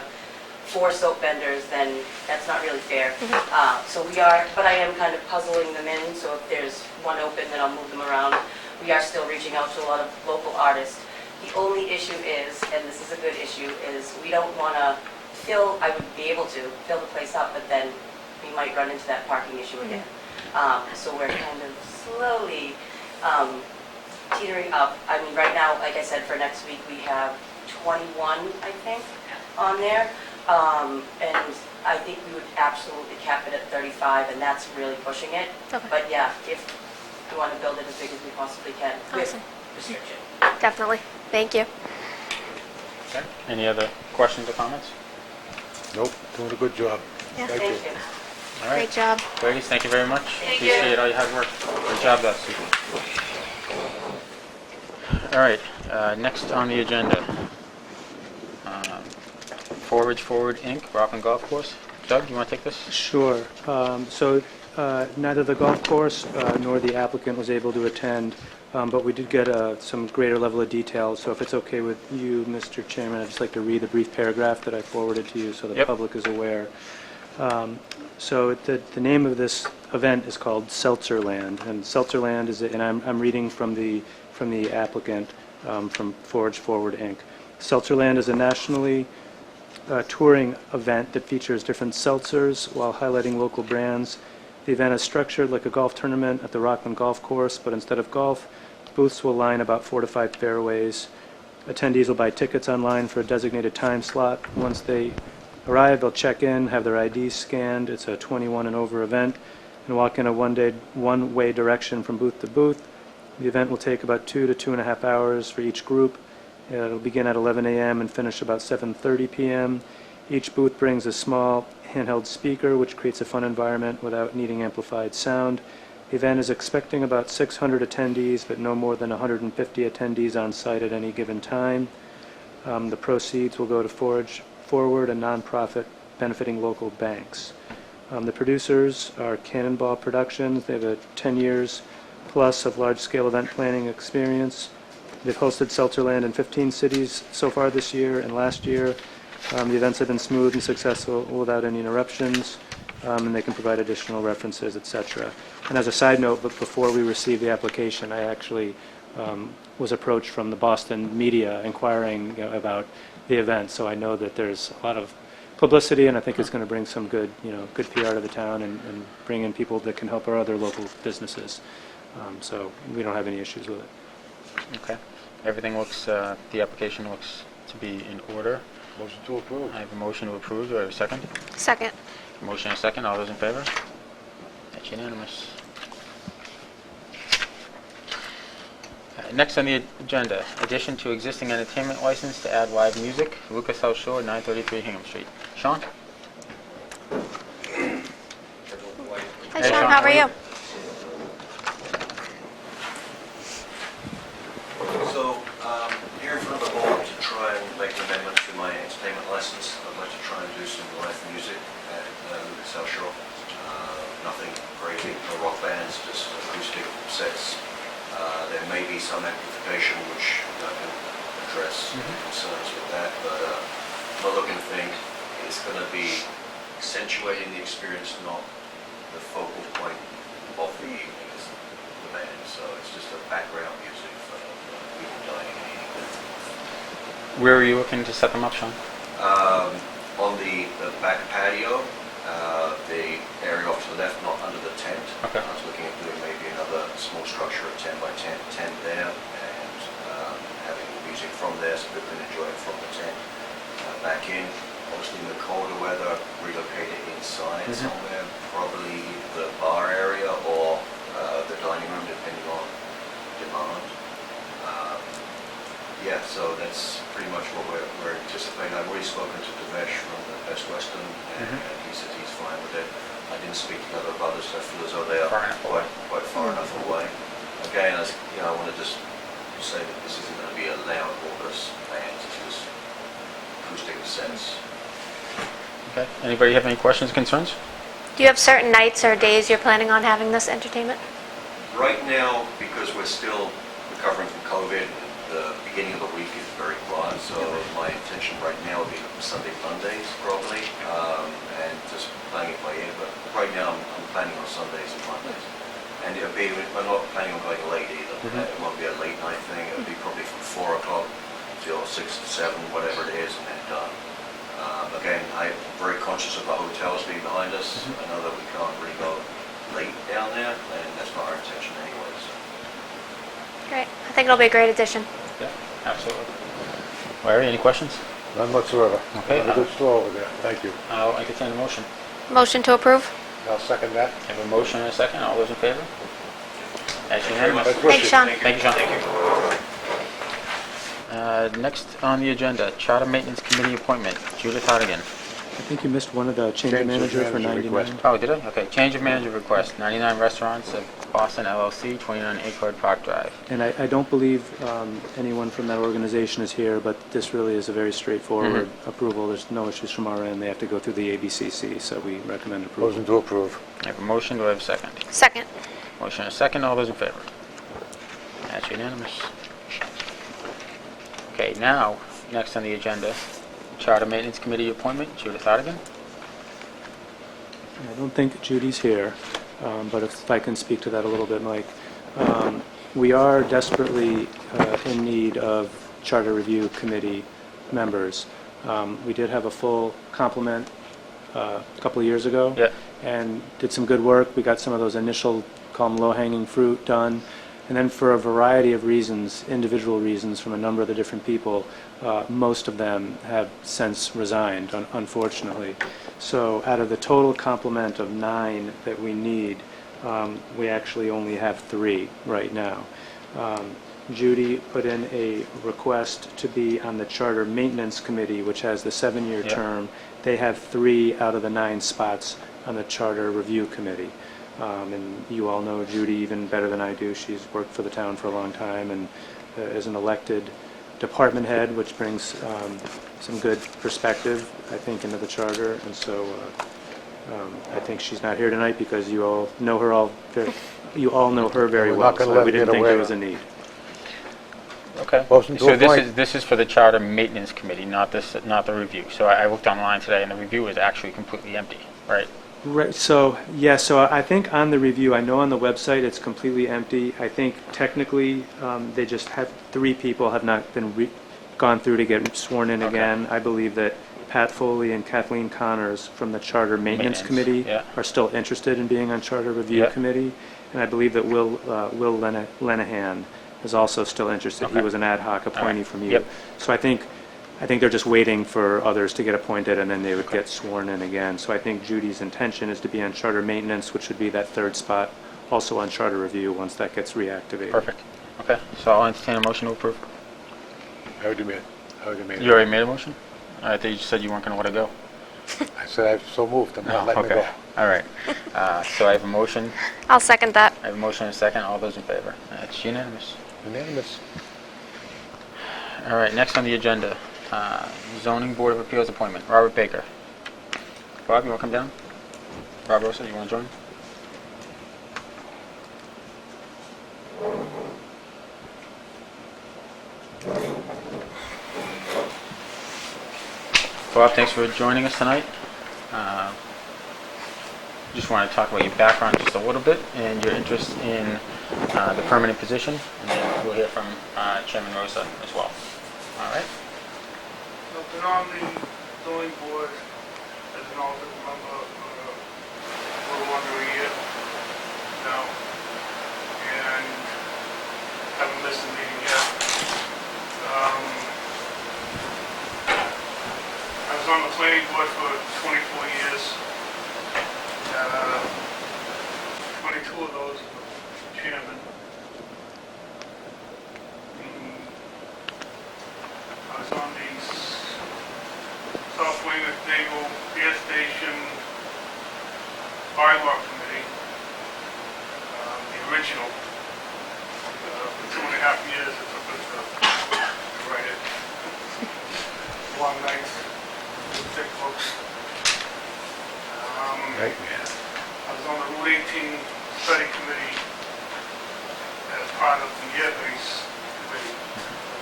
[SPEAKER 11] 4 soap vendors, then that's not really fair. So we are, but I am kind of puzzling them in. So if there's one open, then I'll move them around. We are still reaching out to a lot of local artists. The only issue is, and this is a good issue, is we don't want to I would be able to fill the place up, but then we might run into that parking issue again. So we're kind of slowly teetering up. I mean, right now, like I said, for next week, we have 21, I think, on there. And I think we would absolutely cap it at 35, and that's really pushing it.
[SPEAKER 3] Okay.
[SPEAKER 11] But yeah, if we want to build it as big as we possibly can with
[SPEAKER 3] Awesome.
[SPEAKER 11] restriction.
[SPEAKER 3] Definitely. Thank you.
[SPEAKER 1] Okay. Any other questions or comments?
[SPEAKER 2] Nope, doing a good job.
[SPEAKER 3] Yeah.
[SPEAKER 2] Thank
[SPEAKER 11] Thank
[SPEAKER 2] you.
[SPEAKER 11] you.
[SPEAKER 1] All right.
[SPEAKER 3] Great job.
[SPEAKER 1] Ladies, thank you very much.
[SPEAKER 10] Thank you.
[SPEAKER 1] Appreciate all your hard work. Great job, Dusty. All right, next on the agenda, Forage Forward Inc., Rockland Golf Course. Doug, do you want to take this?
[SPEAKER 6] Sure. So neither the golf course nor the applicant was able to attend, but we did get some greater level of detail. So if it's okay with you, Mr. Chairman, I'd just like to read the brief paragraph that I forwarded to you so the
[SPEAKER 1] Yep.
[SPEAKER 6] public is aware. So the name of this event is called Seltzerland, and Seltzerland is, and I'm reading from the applicant, from Forage Forward Inc. Seltzerland is a nationally touring event that features different seltzers while highlighting local brands. The event is structured like a golf tournament at the Rockland Golf Course, but instead of golf, booths will line about 4 to 5 fairways. Attendees will buy tickets online for a designated time slot. Once they arrive, they'll check in, have their IDs scanned. It's a 21 and over event, and walk in a one-way direction from booth to booth. The event will take about 2 to 2.5 hours for each group. It'll begin at 11 a.m. and finish about 7:30 p.m. Each booth brings a small handheld speaker, which creates a fun environment without needing amplified sound. The event is expecting about 600 attendees, but no more than 150 attendees on site at any given time. The proceeds will go to Forage Forward, a nonprofit benefiting local banks. The producers are Cannonball Productions. They have 10 years plus of large-scale event planning experience. They've hosted Seltzerland in 15 cities so far this year and last year. The events have been smooth and successful without any interruptions, and they can provide additional references, etc. And as a side note, but before we received the application, I actually was approached from the Boston media inquiring about the event, so I know that there's a lot of publicity, and I think it's going to bring some good PR to the town and bring in people that can help our other local businesses. So we don't have any issues with it.
[SPEAKER 1] Okay. Everything looks, the application looks to be in order.
[SPEAKER 2] Motion to approve.
[SPEAKER 1] I have a motion to approve. Do I have a second?
[SPEAKER 3] Second.
[SPEAKER 1] Motion and a second. All those in favor? That's unanimous. Next on the agenda, addition to existing entertainment license to add live music, Lucas South Shore, 933 Hingham Street. Sean?
[SPEAKER 3] Hi, Sean, how are you?
[SPEAKER 5] So, here in front of the board to try and make an amendment to my entertainment license. I'd like to try and do some live music at Lucas South Shore. Nothing crazy, no rock bands, just acoustic sets. There may be some amplification which I can address concerns with that, but I'm not looking to think it's going to be accentuating the experience, not the focal point of the evening is the band. So it's just a background music for people dining and eating.
[SPEAKER 1] Where are you looking to set them up, Sean?
[SPEAKER 5] On the back patio, the area off to the left, not under the tent.
[SPEAKER 1] Okay.
[SPEAKER 5] I was looking at doing maybe another small structure, a 10 by 10 tent there, and having the music from there so people can enjoy it from the tent. Back in, obviously in the colder weather, relocate it inside somewhere, probably the bar area or the dining room, depending on demand. Yeah, so that's pretty much what we're anticipating. I've already spoken to Devesh from the Best Western, and he said he's fine with it. I didn't speak to the other brothers. I feel as though they are
[SPEAKER 1] Far enough away.
[SPEAKER 5] quite far enough away. Again, I want to just say that this isn't going to be a loud raucous band. It's just acoustic sets.
[SPEAKER 1] Okay. Anybody have any questions or concerns?
[SPEAKER 3] Do you have certain nights or days you're planning on having this entertainment?
[SPEAKER 5] Right now, because we're still recovering from COVID, the beginning of the week is very quiet, so my intention right now would be Sunday, Mondays probably, and just playing it by ear, but right now I'm planning on Sundays and Mondays. And we're not planning on going late either. It won't be a late night thing, it'll be probably from 4 o'clock till 6 to 7, whatever it is, and then done. Again, I'm very conscious of the hotels being behind us. I know that we can't really go late down there, and that's not our intention anyway, so.
[SPEAKER 3] Great. I think it'll be a great addition.
[SPEAKER 1] Yeah, absolutely. Larry, any questions?
[SPEAKER 2] None whatsoever.
[SPEAKER 1] Okay.
[SPEAKER 2] Have a good store over there. Thank you.
[SPEAKER 1] I'll entertain a motion.
[SPEAKER 3] Motion to approve?
[SPEAKER 2] I'll second that.
[SPEAKER 1] I have a motion and a second. All those in favor? That's unanimous.
[SPEAKER 2] Best wishes.
[SPEAKER 3] Thanks, Sean.
[SPEAKER 1] Thank you, Sean. Next on the agenda, Charter Maintenance Committee appointment, Judith Hardigan.
[SPEAKER 6] I think you missed one of the change of
[SPEAKER 2] Change of
[SPEAKER 6] manager for
[SPEAKER 2] manager
[SPEAKER 6] 99.
[SPEAKER 2] request.
[SPEAKER 1] Oh, did I? Okay, change of manager request, 99 Restaurants of Boston LLC, 29 Accord Park Drive.
[SPEAKER 6] And I don't believe anyone from that organization is here, but this really is a very straightforward approval. There's no issues from our end. They have to go through the ABCC, so we recommend approval.
[SPEAKER 2] Motion to approve.
[SPEAKER 1] I have a motion. Do I have a second?
[SPEAKER 3] Second.
[SPEAKER 1] Motion and a second. All those in favor? That's unanimous. Okay, now, next on the agenda, Charter Maintenance Committee appointment, Judith Hardigan.
[SPEAKER 6] I don't think Judy's here, but if I can speak to that a little bit, Mike. We are desperately in need of Charter Review Committee members. We did have a full complement a couple of years ago.
[SPEAKER 1] Yeah.
[SPEAKER 6] And did some good work. We got some of those initial, call them low-hanging fruit, done. And then for a variety of reasons, individual reasons from a number of the different people, most of them have since resigned, unfortunately. So out of the total complement of 9 that we need, we actually only have 3 right now. Judy put in a request to be on the Charter Maintenance Committee, which has the 7-year
[SPEAKER 1] Yeah.
[SPEAKER 6] term. They have 3 out of the 9 spots on the Charter Review Committee. And you all know Judy even better than I do. She's worked for the town for a long time and is an elected department head, which brings some good perspective, I think, into the charter. And so I think she's not here tonight because you all know her very
[SPEAKER 2] We're
[SPEAKER 6] well.
[SPEAKER 2] not gonna
[SPEAKER 6] So
[SPEAKER 2] let
[SPEAKER 6] we
[SPEAKER 2] her
[SPEAKER 6] didn't
[SPEAKER 2] get
[SPEAKER 6] think
[SPEAKER 2] away.
[SPEAKER 6] there was a need.
[SPEAKER 1] Okay.
[SPEAKER 2] Motion to
[SPEAKER 1] So
[SPEAKER 2] appoint.
[SPEAKER 1] this is for the Charter Maintenance Committee, not the review. So I looked online today, and the review is actually completely empty, right?
[SPEAKER 6] Right, so, yeah, so I think on the review, I know on the website it's completely empty. I think technically, they just have, 3 people have not been gone through to get sworn in
[SPEAKER 1] Okay.
[SPEAKER 6] again. I believe that Pat Foley and Kathleen Connors from the Charter Maintenance Committee
[SPEAKER 1] yeah.
[SPEAKER 6] are still interested in being on Charter Review
[SPEAKER 1] Yeah.
[SPEAKER 6] Committee. And I believe that Will Lenahan is also still interested. He
[SPEAKER 1] Okay.
[SPEAKER 6] was an ad hoc appointee
[SPEAKER 1] right.
[SPEAKER 6] from you.
[SPEAKER 1] Yep.
[SPEAKER 6] So I think I think they're just waiting for others to get appointed, and then they would get sworn in again. So I think Judy's intention is to be on charter maintenance, which would be that third spot, also on charter review once that gets reactivated.
[SPEAKER 1] Perfect. Okay, so I'll entertain a motion to approve.
[SPEAKER 2] I already made it.
[SPEAKER 1] You already made a motion? I thought you just said you weren't going to let it go.
[SPEAKER 2] I said I've so moved, I'm not letting it
[SPEAKER 1] Okay,
[SPEAKER 2] go.
[SPEAKER 1] all right. So I have a motion,
[SPEAKER 3] I'll second that.
[SPEAKER 1] I have a motion and a second. All those in favor? It's unanimous.
[SPEAKER 2] Unanimous.
[SPEAKER 1] All right, next on the agenda, zoning board of appeals appointment, Robert Baker. Bob, you want to come down? Rob Rosa, you want to join? Bob, thanks for joining us tonight. Just want to talk about your background just a little bit and your interest in the permanent position, and then we'll hear from Chairman Rosa as well. All right?
[SPEAKER 12] I've been on the zoning board as an alternate member for a little under a year now, and haven't missed a meeting yet. I was on the planning board for 24 years. 22 of those as chairman. I was on the South Wayne Naval Air Station bylaw committee, the original. For 2.5 years it took us to write it. Long nights with thick books.
[SPEAKER 2] Nightmare.
[SPEAKER 12] I was on the Route 18 study committee as part of the airbase committee,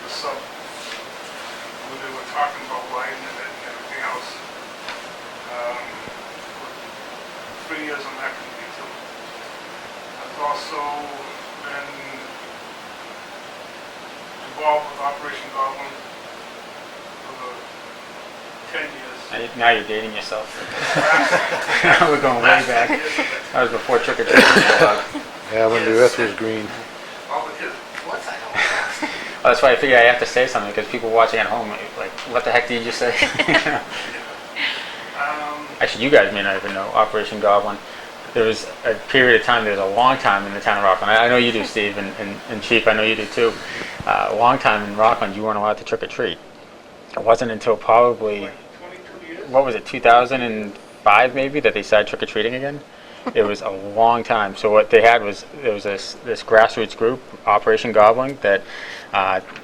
[SPEAKER 12] the sub, where they were talking about lighting and everything else. 3 years on that committee too. I've also been involved with Operation Goblin for 10 years.
[SPEAKER 1] Now you're dating yourself. We're going way back. That was before trick or treating.
[SPEAKER 2] Yeah, when the earth was green.
[SPEAKER 12] All the kids, what's that?
[SPEAKER 1] That's why I figure I have to say something, because people watching at home, like, what the heck did you just say? Actually, you guys may not even know Operation Goblin. There was a period of time, there was a long time in the town of Rockland. I know you do, Steve, and Chief, I know you do too. A long time in Rockland, you weren't allowed to trick or treat. It wasn't until probably,
[SPEAKER 12] 22 years?
[SPEAKER 1] what was it, 2005 maybe, that they started trick or treating again. It was a long time. So what they had was, there was this grassroots group, Operation Goblin, that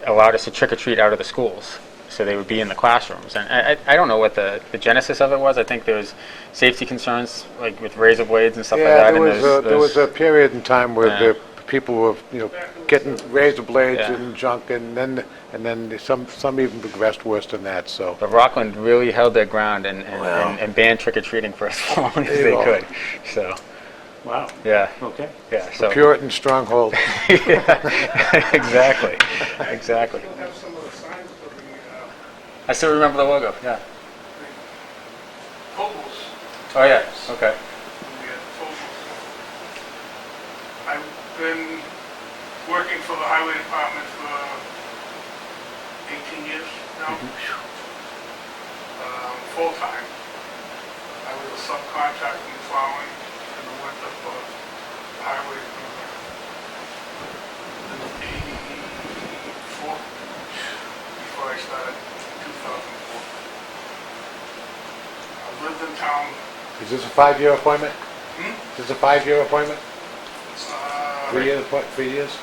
[SPEAKER 1] allowed us to trick or treat out of the schools. So they would be in the classrooms. And I don't know what the genesis of it was. I think there was safety concerns, like with razor blades and stuff like
[SPEAKER 2] Yeah,
[SPEAKER 1] that.
[SPEAKER 2] there was a period in time where
[SPEAKER 1] Yeah.
[SPEAKER 2] the people were, getting razor blades
[SPEAKER 1] Yeah.
[SPEAKER 2] and junk, and then some even progressed worse than that, so.
[SPEAKER 1] But Rockland really held their ground and banned trick-or-treating for as long as
[SPEAKER 2] There you
[SPEAKER 1] they
[SPEAKER 2] go.
[SPEAKER 1] could. So,
[SPEAKER 6] Wow,
[SPEAKER 1] yeah,
[SPEAKER 6] okay.
[SPEAKER 1] yeah. So
[SPEAKER 2] Puritan stronghold.
[SPEAKER 1] Yeah, exactly, exactly.
[SPEAKER 12] Still have some of the signs for the
[SPEAKER 1] I still remember the logo. Yeah.
[SPEAKER 12] Pobles.
[SPEAKER 1] Oh yeah. Okay.
[SPEAKER 12] I've been working for the highway department for 18 years now, full-time. I was a subcontractor in plowing in the winter for the highway department. In 84, before I started, 2004. I lived in town.
[SPEAKER 2] Is this a 5-year appointment? Is this a 5-year appointment? 3 years?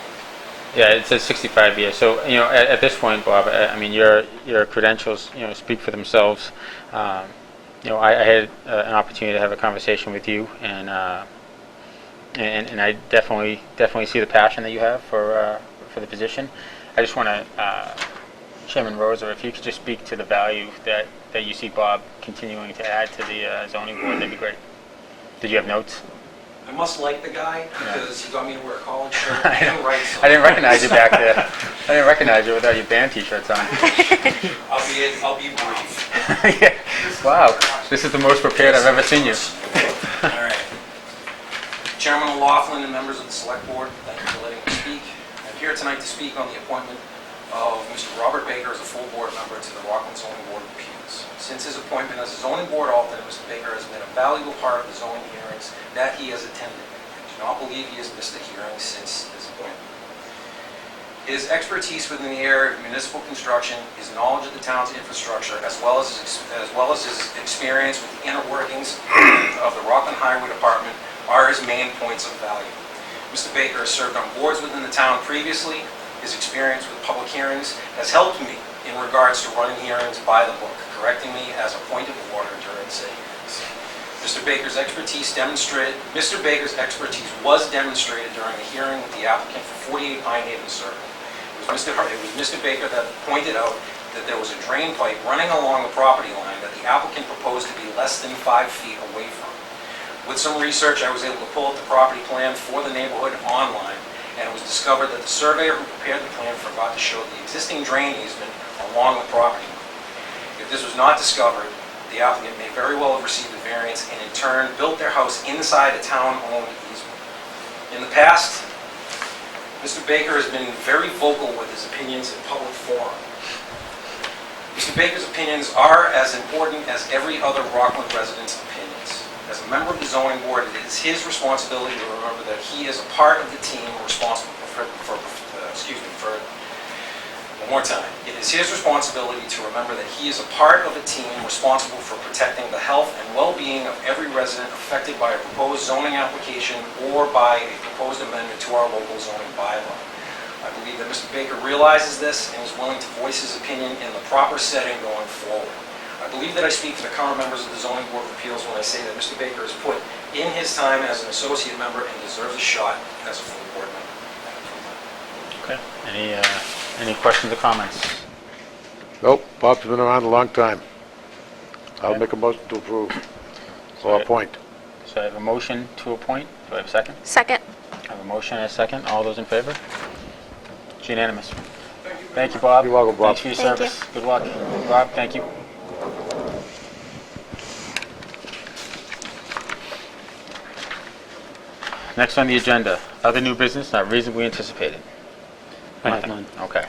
[SPEAKER 1] Yeah, it says 65 years. So, at this point, Bob, I mean, your credentials, speak for themselves. I had an opportunity to have a conversation with you, and I definitely see the passion that you have for the position. I just want to, Chairman Rosa, if you could just speak to the value that you see Bob continuing to add to the zoning board, that'd be great. Did you have notes?
[SPEAKER 8] I must like the guy because he got me to wear a collared shirt
[SPEAKER 1] I
[SPEAKER 8] and write
[SPEAKER 1] I didn't recognize you back there. I didn't recognize you without your band T-shirts on.
[SPEAKER 8] I'll be brief.
[SPEAKER 1] Yeah. Wow, this is the most prepared I've ever seen you.
[SPEAKER 8] All right. Chairman O'Loughlin and members of the Select Board, thank you for letting me speak. I'm here tonight to speak on the appointment
[SPEAKER 13] of Mr. Robert Baker as a full board member to the Rockland Zoning Board of Appeals. Since his appointment as a zoning board alternate, Mr. Baker has been a valuable part of the zoning hearings that he has attended. I do not believe he has missed a hearing since his appointment. His expertise within the area of municipal construction, his knowledge of the town's infrastructure, as well as his experience with the inner workings of the Rockland Highway Department are his main points of value. Mr. Baker has served on boards within the town previously. His experience with public hearings has helped me in regards to running hearings by the book, correcting me as a point of order during said hearings. Mr. Baker's expertise was demonstrated during a hearing with the applicant for 48 Pine Haven Circle. It was Mr. Baker that pointed out that there was a drain pipe running along the property line that the applicant proposed to be less than 5 feet away from. With some research, I was able to pull up the property plan for the neighborhood online, and it was discovered that the surveyor who prepared the plan forgot to show the existing drain easement along the property line. If this was not discovered, the applicant may very well have received a variance and in turn built their house inside a town-owned easement. In the past, Mr. Baker has been very vocal with his opinions in public forum. Mr. Baker's opinions are as important as every other Rockland resident's opinions. As a member of the zoning board, it is his responsibility to remember that he is a part of the team responsible one more time. It is his responsibility to remember that he is a part of a team responsible for protecting the health and well-being of every resident affected by a proposed zoning application or by a proposed amendment to our local zoning bylaw. I believe that Mr. Baker realizes this and is willing to voice his opinion in the proper setting going forward. I believe that I speak for the current members of the Zoning Board of Appeals when I say that Mr. Baker has put in his time as an associate member and deserves a shot as a full board member.
[SPEAKER 1] Okay. Any questions or comments?
[SPEAKER 2] Nope, Bob's been around a long time. I'll
[SPEAKER 1] Okay.
[SPEAKER 2] make a motion to approve
[SPEAKER 1] So
[SPEAKER 2] or
[SPEAKER 1] I-
[SPEAKER 2] appoint.
[SPEAKER 1] So I have a motion to appoint. Do I have a second?
[SPEAKER 3] Second.
[SPEAKER 1] I have a motion and a second. All those in favor? It's unanimous. Thank you, Bob.
[SPEAKER 2] You're welcome, Bob.
[SPEAKER 1] Thanks for your
[SPEAKER 3] Thank you.
[SPEAKER 1] service. Good luck. Rob, thank you. Next on the agenda, other new business not reasonably anticipated.
[SPEAKER 6] I have
[SPEAKER 1] Nothing.
[SPEAKER 6] none.
[SPEAKER 1] Okay.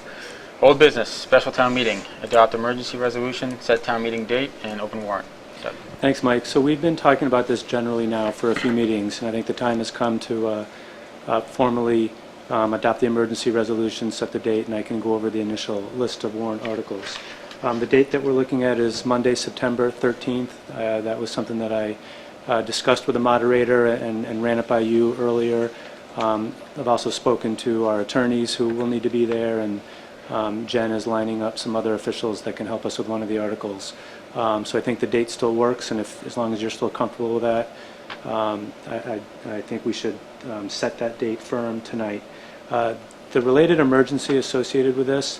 [SPEAKER 1] Old business, special town meeting, adopt emergency resolution, set town meeting date, and open warrant. Seth.
[SPEAKER 6] Thanks, Mike. So we've been talking about this generally now for a few meetings, and I think the time has come to formally adopt the emergency resolution, set the date, and I can go over the initial list of warrant articles. The date that we're looking at is Monday, September 13th. That was something that I discussed with the moderator and ran it by you earlier. I've also spoken to our attorneys who will need to be there, and Jen is lining up some other officials that can help us with one of the articles. So I think the date still works, and as long as you're still comfortable with that, I think we should set that date firm tonight. The related emergency associated with this,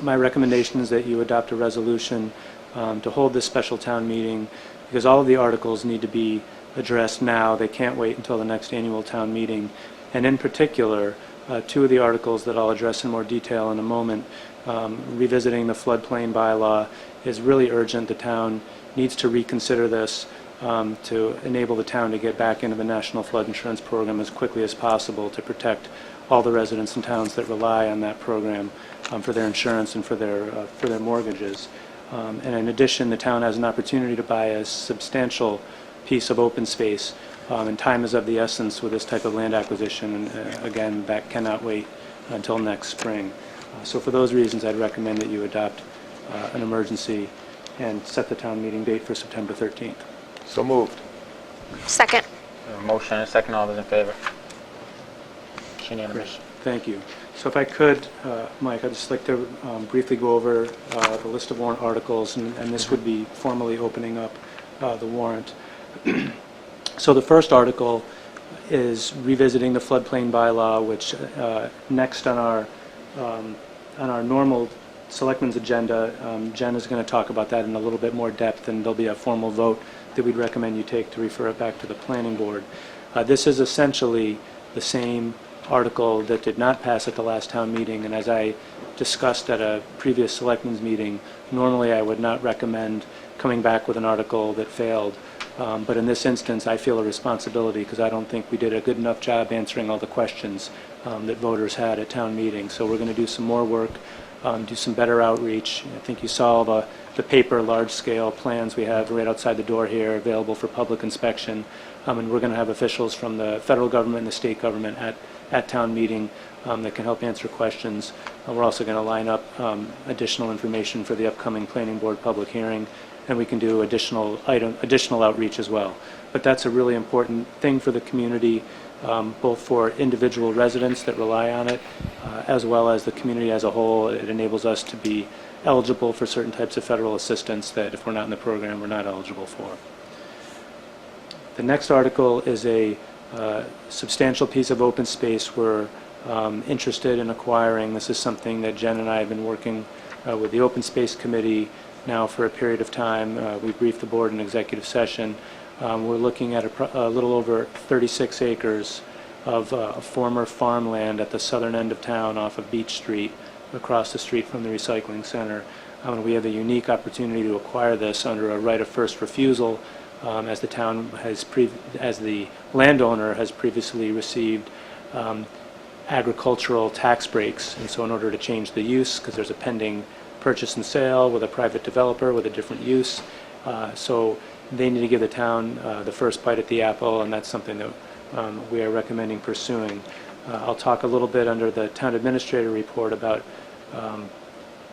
[SPEAKER 6] my recommendation is that you adopt a resolution to hold this special town meeting, because all of the articles need to be addressed now. They can't wait until the next annual town meeting. And in particular, two of the articles that I'll address in more detail in a moment, revisiting the floodplain bylaw, is really urgent. The town needs to reconsider this to enable the town to get back into the National Flood Insurance Program as quickly as possible to protect all the residents and towns that rely on that program for their insurance and for their mortgages. And in addition, the town has an opportunity to buy a substantial piece of open space, and time is of the essence with this type of land acquisition, and again, that cannot wait until next spring. So for those reasons, I'd recommend that you adopt an emergency and set the town meeting date for September 13th.
[SPEAKER 2] So moved.
[SPEAKER 3] Second.
[SPEAKER 1] We have a motion and a second. All those in favor? It's unanimous.
[SPEAKER 6] Thank you. So if I could, Mike, I'd just like to briefly go over the list of warrant articles, and this would be formally opening up the warrant. So the first article is revisiting the floodplain bylaw, which next on our normal selectmen's agenda, Jen is going to talk about that in a little bit more depth, and there'll be a formal vote that we'd recommend you take to refer it back to the planning board. This is essentially the same article that did not pass at the last town meeting, and as I discussed at a previous selectmen's meeting, normally I would not recommend coming back with an article that failed. But in this instance, I feel a responsibility because I don't think we did a good enough job answering all the questions that voters had at town meeting. So we're going to do some more work, do some better outreach. I think you saw the paper large-scale plans we have right outside the door here available for public inspection. And we're going to have officials from the federal government and the state government at town meeting that can help answer questions. We're also going to line up additional information for the upcoming planning board public hearing, and we can do additional outreach as well. But that's a really important thing for the community, both for individual residents that rely on it, as well as the community as a whole. It enables us to be eligible for certain types of federal assistance that if we're not in the program, we're not eligible for. The next article is a substantial piece of open space we're interested in acquiring. This is something that Jen and I have been working with the Open Space Committee now for a period of time. We briefed the board in executive session. We're looking at a little over 36 acres of former farmland at the southern end of town off of Beach Street, across the street from the recycling center. We have a unique opportunity to acquire this under a right of first refusal, as the town has, as the landowner has previously received agricultural tax breaks, and so in order to change the use, because there's a pending purchase and sale with a private developer with a different use, so they need to give the town the first bite at the apple, and that's something that we are recommending pursuing. I'll talk a little bit under the town administrator report about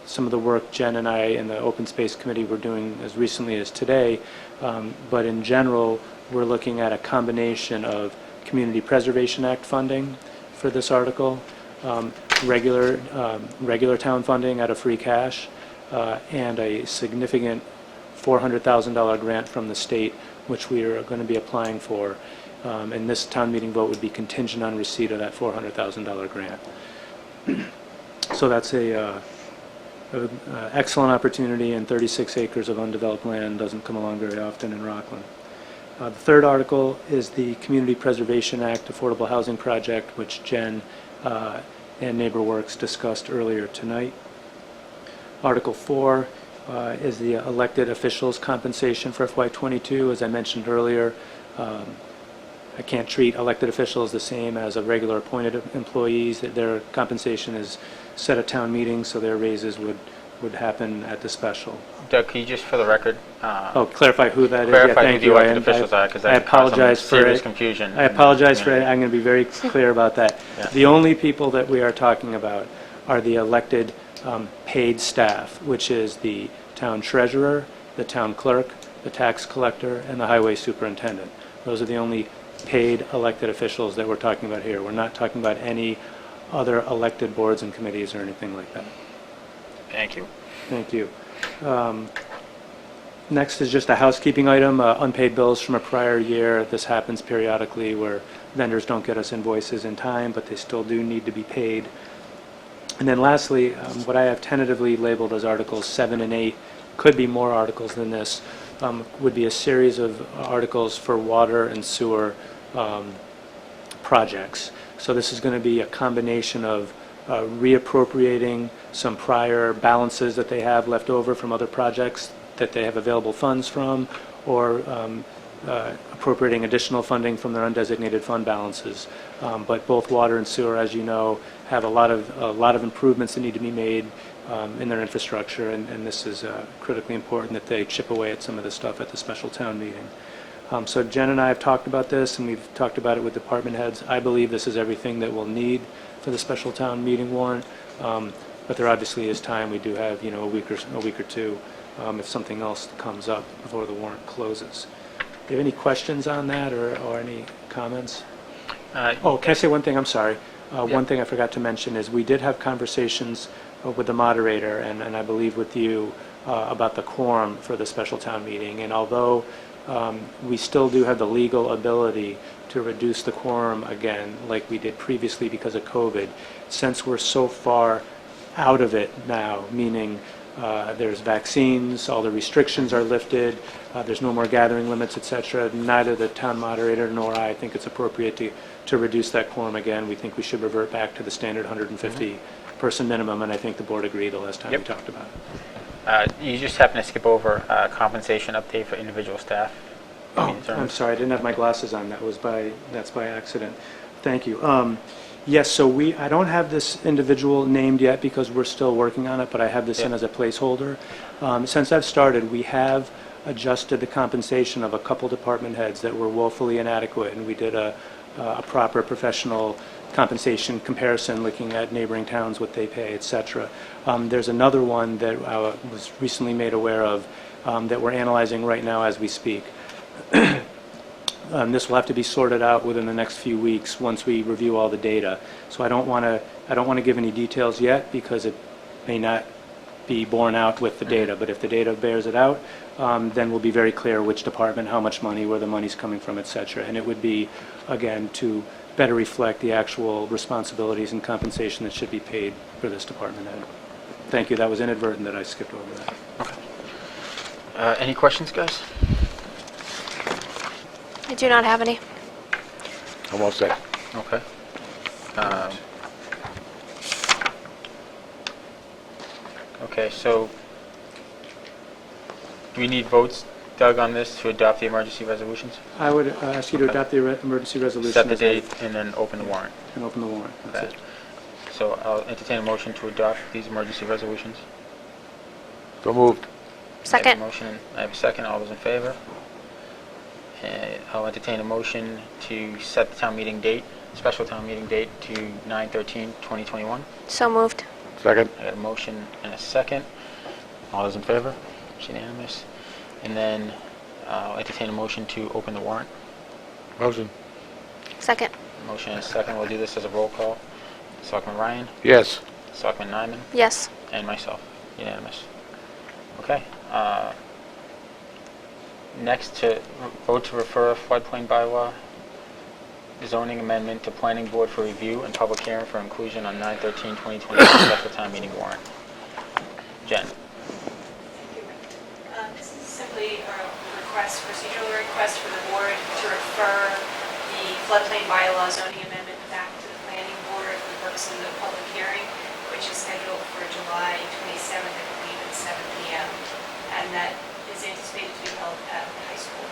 [SPEAKER 6] some of the work Jen and I and the Open Space Committee were doing as recently as today, but in general, we're looking at a combination of Community Preservation Act funding for this article, regular town funding out of free cash, and a significant $400,000 grant from the state, which we are going to be applying for. And this town meeting vote would be contingent on receipt of that $400,000 grant. So that's a excellent opportunity, and 36 acres of undeveloped land doesn't come along very often in Rockland. The third article is the Community Preservation Act Affordable Housing Project, which Jen and NeighborWorks discussed earlier tonight. Article 4 is the elected officials' compensation for FY22. As I mentioned earlier, I can't treat elected officials the same as a regular appointed employees. Their compensation is set at town meetings, so their raises would happen at the special.
[SPEAKER 1] Doug, can you just, for the record,
[SPEAKER 6] Clarify who that is?
[SPEAKER 1] clarify
[SPEAKER 6] Yeah,
[SPEAKER 1] who
[SPEAKER 6] thank
[SPEAKER 1] the
[SPEAKER 6] you.
[SPEAKER 1] elected officials are, because
[SPEAKER 6] I
[SPEAKER 1] that caused
[SPEAKER 6] apologize
[SPEAKER 1] some
[SPEAKER 6] for
[SPEAKER 1] serious
[SPEAKER 6] it.
[SPEAKER 1] confusion.
[SPEAKER 6] I apologize for it. I'm going to be very clear about that.
[SPEAKER 1] Yeah.
[SPEAKER 6] The only people that we are talking about are the elected paid staff, which is the town treasurer, the town clerk, the tax collector, and the highway superintendent. Those are the only paid elected officials that we're talking about here. We're not talking about any other elected boards and committees or anything like that.
[SPEAKER 1] Thank you.
[SPEAKER 6] Thank you. Next is just a housekeeping item, unpaid bills from a prior year. This happens periodically where vendors don't get us invoices in time, but they still do need to be paid. And then lastly, what I have tentatively labeled as Articles 7 and 8, could be more articles than this, would be a series of articles for water and sewer projects. So this is going to be a combination of reappropriating some prior balances that they have left over from other projects that they have available funds from, or appropriating additional funding from their undesignated fund balances. But both water and sewer, as you know, have a lot of improvements that need to be made in their infrastructure, and this is critically important that they chip away at some of this stuff at the special town meeting. So Jen and I have talked about this, and we've talked about it with department heads. I believe this is everything that we'll need for the special town meeting warrant, but there obviously is time. We do have, a week or two if something else comes up before the warrant closes. Do you have any questions on that or any comments? Can I say one thing? I'm sorry. One thing I forgot to mention is we did have conversations with the moderator and I believe with you about the quorum for the special town meeting. And although we still do have the legal ability to reduce the quorum again, like we did previously because of COVID, since we're so far out of it now, meaning there's vaccines, all the restrictions are lifted, there's no more gathering limits, etc. Neither the town moderator nor I think it's appropriate to reduce that quorum again. We think we should revert back to the standard 150 person minimum, and I think the board agreed the last time we talked about it.
[SPEAKER 1] You just happen to skip over compensation update for individual staff.
[SPEAKER 6] Oh, I'm sorry, I didn't have my glasses on. That's by accident. Thank you. Yes, so I don't have this individual named yet because we're still working on it, but I have this in as a placeholder. Since I've started, we have adjusted the compensation of a couple department heads that were woefully inadequate, and we did a proper professional compensation comparison, looking at neighboring towns, what they pay, et cetera. There's another one that I was recently made aware of that we're analyzing right now as we speak. This will have to be sorted out within the next few weeks once we review all the data. So I don't want to give any details yet because it may not be borne out with the data. But if the data bears it out, then we'll be very clear which department, how much money, where the money's coming from, et cetera. And it would be, again, to better reflect the actual responsibilities and compensation that should be paid for this department head. Thank you. That was inadvertent that I skipped over that.
[SPEAKER 1] Okay. Any questions, guys?
[SPEAKER 3] I do not have any.
[SPEAKER 2] I'm all set.
[SPEAKER 1] Okay. Okay, so do we need votes, Doug, on this to adopt the emergency resolutions?
[SPEAKER 6] I would ask you to adopt the emergency resolution.
[SPEAKER 1] Set the date and then open the warrant.
[SPEAKER 6] And open the warrant. That's
[SPEAKER 1] Okay.
[SPEAKER 6] it.
[SPEAKER 1] So I'll entertain a motion to adopt these emergency resolutions.
[SPEAKER 2] So moved.
[SPEAKER 1] I have a
[SPEAKER 3] Second.
[SPEAKER 1] motion, I have a second, all those in favor? I'll entertain a motion to set the town meeting date, special town meeting date to 9/13/2021.
[SPEAKER 3] So moved.
[SPEAKER 2] Second.
[SPEAKER 1] I got a motion and a second. All those in favor? It's unanimous. And then I'll entertain a motion to open the warrant.
[SPEAKER 2] Motion.
[SPEAKER 3] Second.
[SPEAKER 1] Motion and a second. We'll do this as a roll call. Selectman Ryan,
[SPEAKER 2] Yes.
[SPEAKER 1] Selectman Nyman,
[SPEAKER 3] Yes.
[SPEAKER 1] and myself. Unanimous. Okay. Next, to vote to refer floodplain bylaw zoning amendment to planning board for review and public hearing for inclusion on 9/13/2021 special town meeting warrant. Jen.
[SPEAKER 7] This is simply a request, procedural request for the board to refer the floodplain bylaw zoning amendment back to the planning board for the purpose of the public hearing, which is scheduled for July 27th, I believe, at 7 p.m. And that is anticipated to be held at the high school.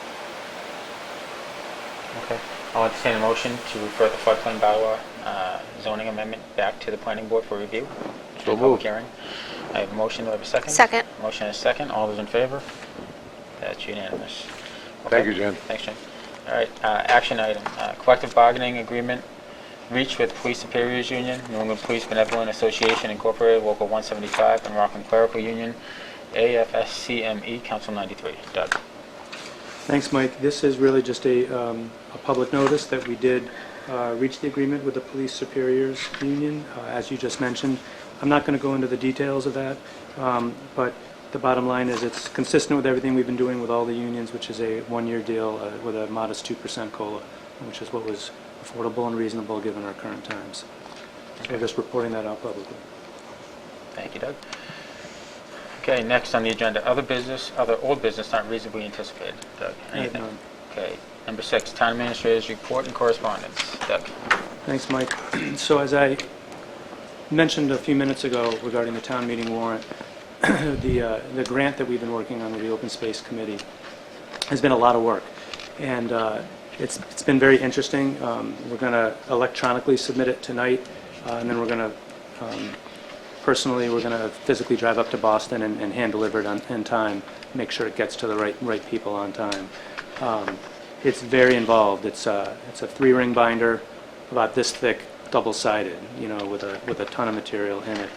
[SPEAKER 1] Okay. I'll entertain a motion to refer the floodplain bylaw zoning amendment back to the planning board for review.
[SPEAKER 2] So
[SPEAKER 1] and public
[SPEAKER 2] moved.
[SPEAKER 1] hearing. I have a motion. Do I have a second?
[SPEAKER 3] Second.
[SPEAKER 1] Motion and a second. All those in favor? That's unanimous.
[SPEAKER 2] Thank you, Jen.
[SPEAKER 1] Thanks, Jen. All right, action item, collective bargaining agreement reached with Police Superiors Union, New England Police Benevolent Association Incorporated, Local 175, and Rockland Clerical Union, AFSCME, Council 93. Doug.
[SPEAKER 6] Thanks, Mike. This is really just a public notice that we did reach the agreement with the Police Superiors Union, as you just mentioned. I'm not going to go into the details of that, but the bottom line is it's consistent with everything we've been doing with all the unions, which is a one-year deal with a modest 2% COLA, which is what was affordable and reasonable given our current times. We're just reporting that out publicly.
[SPEAKER 1] Thank you, Doug. Okay, next on the agenda, other old business not reasonably anticipated. Doug,
[SPEAKER 6] I have
[SPEAKER 1] anything?
[SPEAKER 6] none.
[SPEAKER 1] Okay, number 6, Town Administrator's Report and Correspondence. Doug.
[SPEAKER 6] Thanks, Mike. So as I mentioned a few minutes ago regarding the town meeting warrant, the grant that we've been working on with the Open Space Committee has been a lot of work. And it's been very interesting. We're going to electronically submit it tonight, and then we're going to, personally, we're going to physically drive up to Boston and hand deliver it in time, make sure it gets to the right people on time. It's very involved. It's a 3-ring binder, about this thick, double-sided, with a ton of material in it.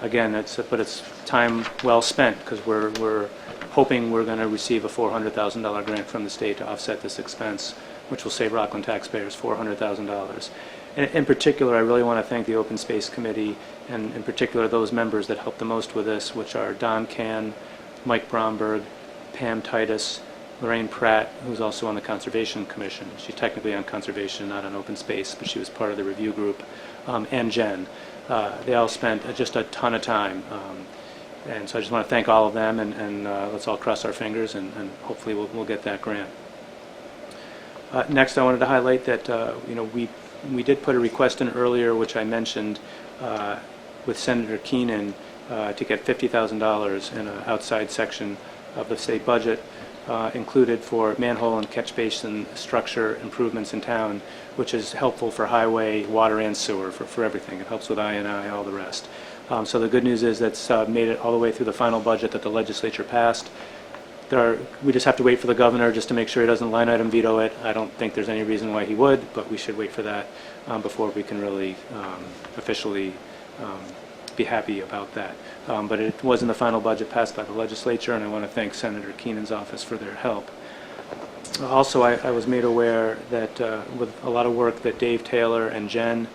[SPEAKER 6] Again, but it's time well spent because we're hoping we're going to receive a $400,000 grant from the state to offset this expense, which will save Rockland taxpayers $400,000. In particular, I really want to thank the Open Space Committee, and in particular those members that helped the most with this, which are Don Can, Mike Bromberg, Pam Titus, Lorraine Pratt, who's also on the Conservation Commission. She's technically on Conservation, not on Open Space, but she was part of the review group, and Jen. They all spent just a ton of time. And so I just want to thank all of them, and let's all cross our fingers, and hopefully we'll get that grant. Next, I wanted to highlight that we did put a request in earlier, which I mentioned, with Senator Keenan to get $50,000 in an outside section of the state budget. included for manhole and catch basin structure improvements in town, which is helpful for highway, water, and sewer, for everything. It helps with I&I, all the rest. So the good news is that's made it all the way through the final budget that the legislature passed. We just have to wait for the governor just to make sure he doesn't line item veto it. I don't think there's any reason why he would, but we should wait for that before we can really officially be happy about that. But it was in the final budget passed by the legislature, and I want to thank Senator Keenan's office for their help. Also, I was made aware that with a lot of work that Dave Taylor and Jen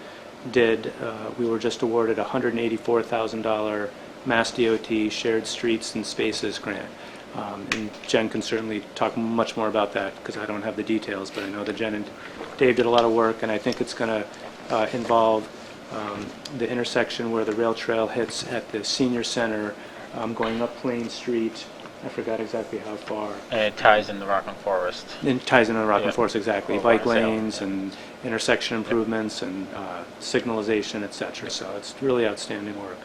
[SPEAKER 6] did, we were just awarded a $184,000 Mass DOT Shared Streets and Spaces grant. And Jen can certainly talk much more about that because I don't have the details, but I know that Jen and Dave did a lot of work, and I think it's going to involve the intersection where the rail trail hits at the senior center, going up Plain Street. I forgot exactly how far.
[SPEAKER 1] And it ties in the Rockland Forest.
[SPEAKER 6] It ties into the Rockland
[SPEAKER 1] Yeah.
[SPEAKER 6] Forest, exactly.
[SPEAKER 1] Or
[SPEAKER 6] Bike
[SPEAKER 1] Barnesdale.
[SPEAKER 6] lanes and intersection improvements and signalization, et cetera. So it's really outstanding work.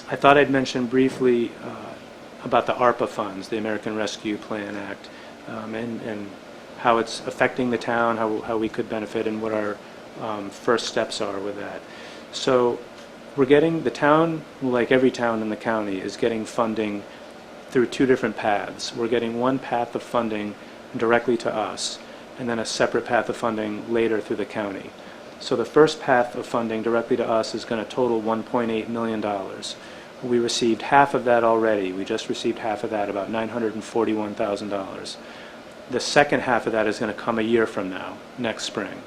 [SPEAKER 6] I thought I'd mention briefly about the ARPA funds, the American Rescue Plan Act, and how it's affecting the town, how we could benefit, and what our first steps are with that. So the town, like every town in the county, is getting funding through two different paths. We're getting one path of funding directly to us, and then a separate path of funding later through the county. So the first path of funding directly to us is going to total $1.8 million. We received half of that already. We just received half of that, about $941,000. The second half of that is going to come a year from now, next spring.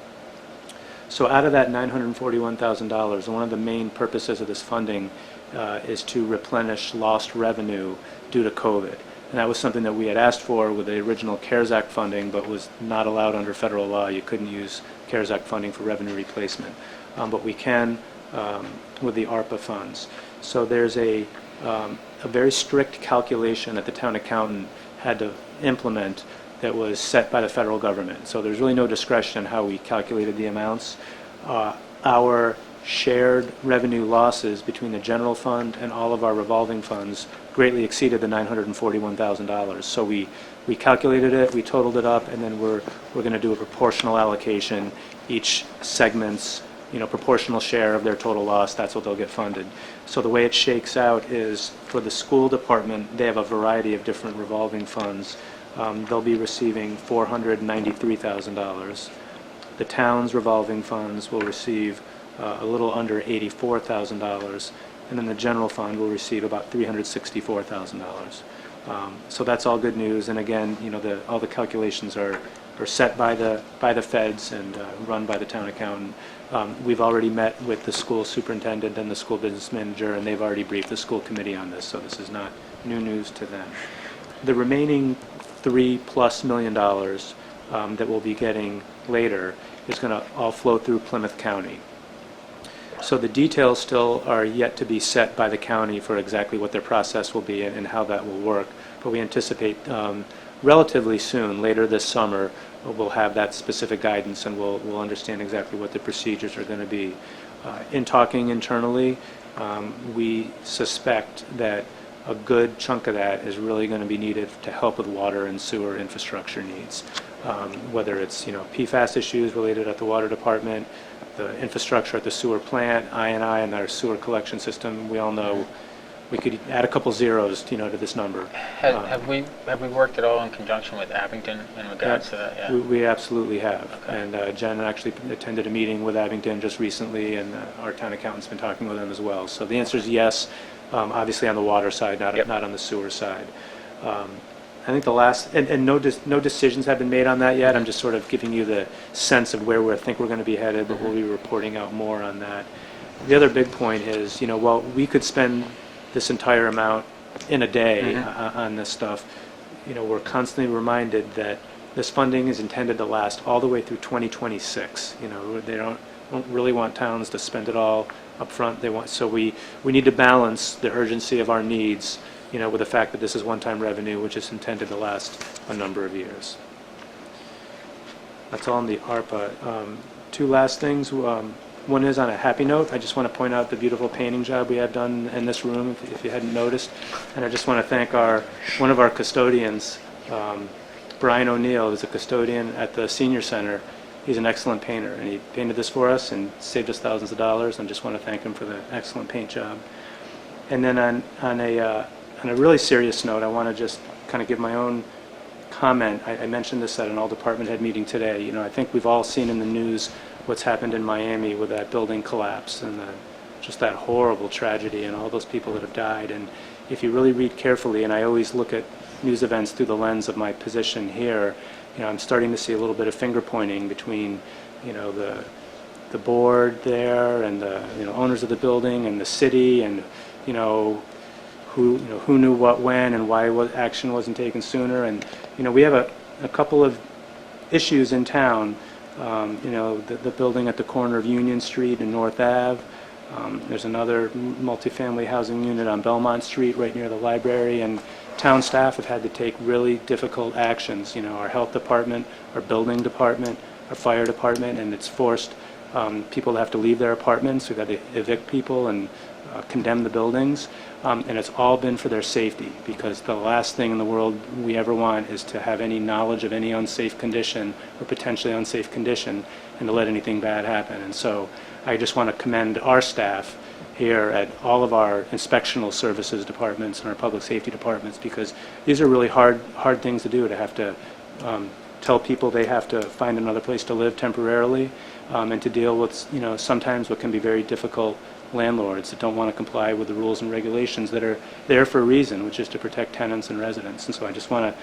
[SPEAKER 6] So out of that $941,000, one of the main purposes of this funding is to replenish lost revenue due to COVID. And that was something that we had asked for with the original CARES Act funding, but was not allowed under federal law. You couldn't use CARES Act funding for revenue replacement. But we can with the ARPA funds. So there's a very strict calculation that the town accountant had to implement that was set by the federal government. So there's really no discretion in how we calculated the amounts. Our shared revenue losses between the general fund and all of our revolving funds greatly exceeded the $941,000. So we calculated it, we totaled it up, and then we're going to do a proportional allocation. Each segment's proportional share of their total loss, that's what they'll get funded. So the way it shakes out is for the school department, they have a variety of different revolving funds. They'll be receiving $493,000. The town's revolving funds will receive a little under $84,000, and then the general fund will receive about $364,000. So that's all good news, and again, all the calculations are set by the feds and run by the town accountant. We've already met with the school superintendent and the school business manager, and they've already briefed the school committee on this, so this is not new news to them. The remaining $3+ million that we'll be getting later is going to all flow through Plymouth County. So the details still are yet to be set by the county for exactly what their process will be and how that will work, but we anticipate relatively soon, later this summer, we'll have that specific guidance and we'll understand exactly what the procedures are going to be. In talking internally, we suspect that a good chunk of that is really going to be needed to help with water and sewer infrastructure needs, whether it's PFAS issues related at the water department, the infrastructure at the sewer plant, I&I and our sewer collection system. We all know we could add a couple zeros to this number.
[SPEAKER 1] Have we worked at all in conjunction with Abington in regards to that? Yeah.
[SPEAKER 6] We absolutely have.
[SPEAKER 1] Okay.
[SPEAKER 6] And Jen actually attended a meeting with Abington just recently, and our town accountant's been talking with them as well. So the answer is yes, obviously on the water side, not on the sewer side. I think the last, and no decisions have been made on that yet. I'm just sort of giving you the sense of where we think we're going to be headed, but we'll be reporting out more on that. The other big point is, while we could spend this entire amount in a day on this stuff, we're constantly reminded that this funding is intended to last all the way through 2026. They don't really want towns to spend it all up front. So we need to balance the urgency of our needs, with the fact that this is one-time revenue, which is intended to last a number of years. That's all on the ARPA. Two last things. One is on a happy note. I just want to point out the beautiful painting job we have done in this room, if you hadn't noticed. And I just want to thank one of our custodians, Brian O'Neill is a custodian at the senior center. He's an excellent painter, and he painted this for us and saved us thousands of dollars, and just want to thank him for the excellent paint job. And then on a really serious note, I want to just kind of give my own comment. I mentioned this at an all-department head meeting today. You know, I think we've all seen in the news what's happened in Miami with that building collapse and just that horrible tragedy and all those people that have died. And if you really read carefully, and I always look at news events through the lens of my position here, you know, I'm starting to see a little bit of finger pointing between, you know, the board there and the, you know, owners of the building and the city, and who knew what when and why action wasn't taken sooner. And you know, we have a couple of issues in town. You know, the building at the corner of Union Street and North Ave. There's another multifamily housing unit on Belmont Street right near the library, and town staff have had to take really difficult actions. You know, our health department, our building department, our fire department, and it's forced people to have to leave their apartments. We've got to evict people and condemn the buildings, and it's all been for their safety, because the last thing in the world we ever want is to have any knowledge of any unsafe condition or potentially unsafe condition and to let anything bad happen. And so I just want to commend our staff here at all of our inspectional services departments and our public safety departments, because these are really hard things to do, to have to tell people they have to find another place to live temporarily, and to deal with, you know, sometimes what can be very difficult landlords that don't want to comply with the rules and regulations that are there for a reason, which is to protect tenants and residents. And so I just want to,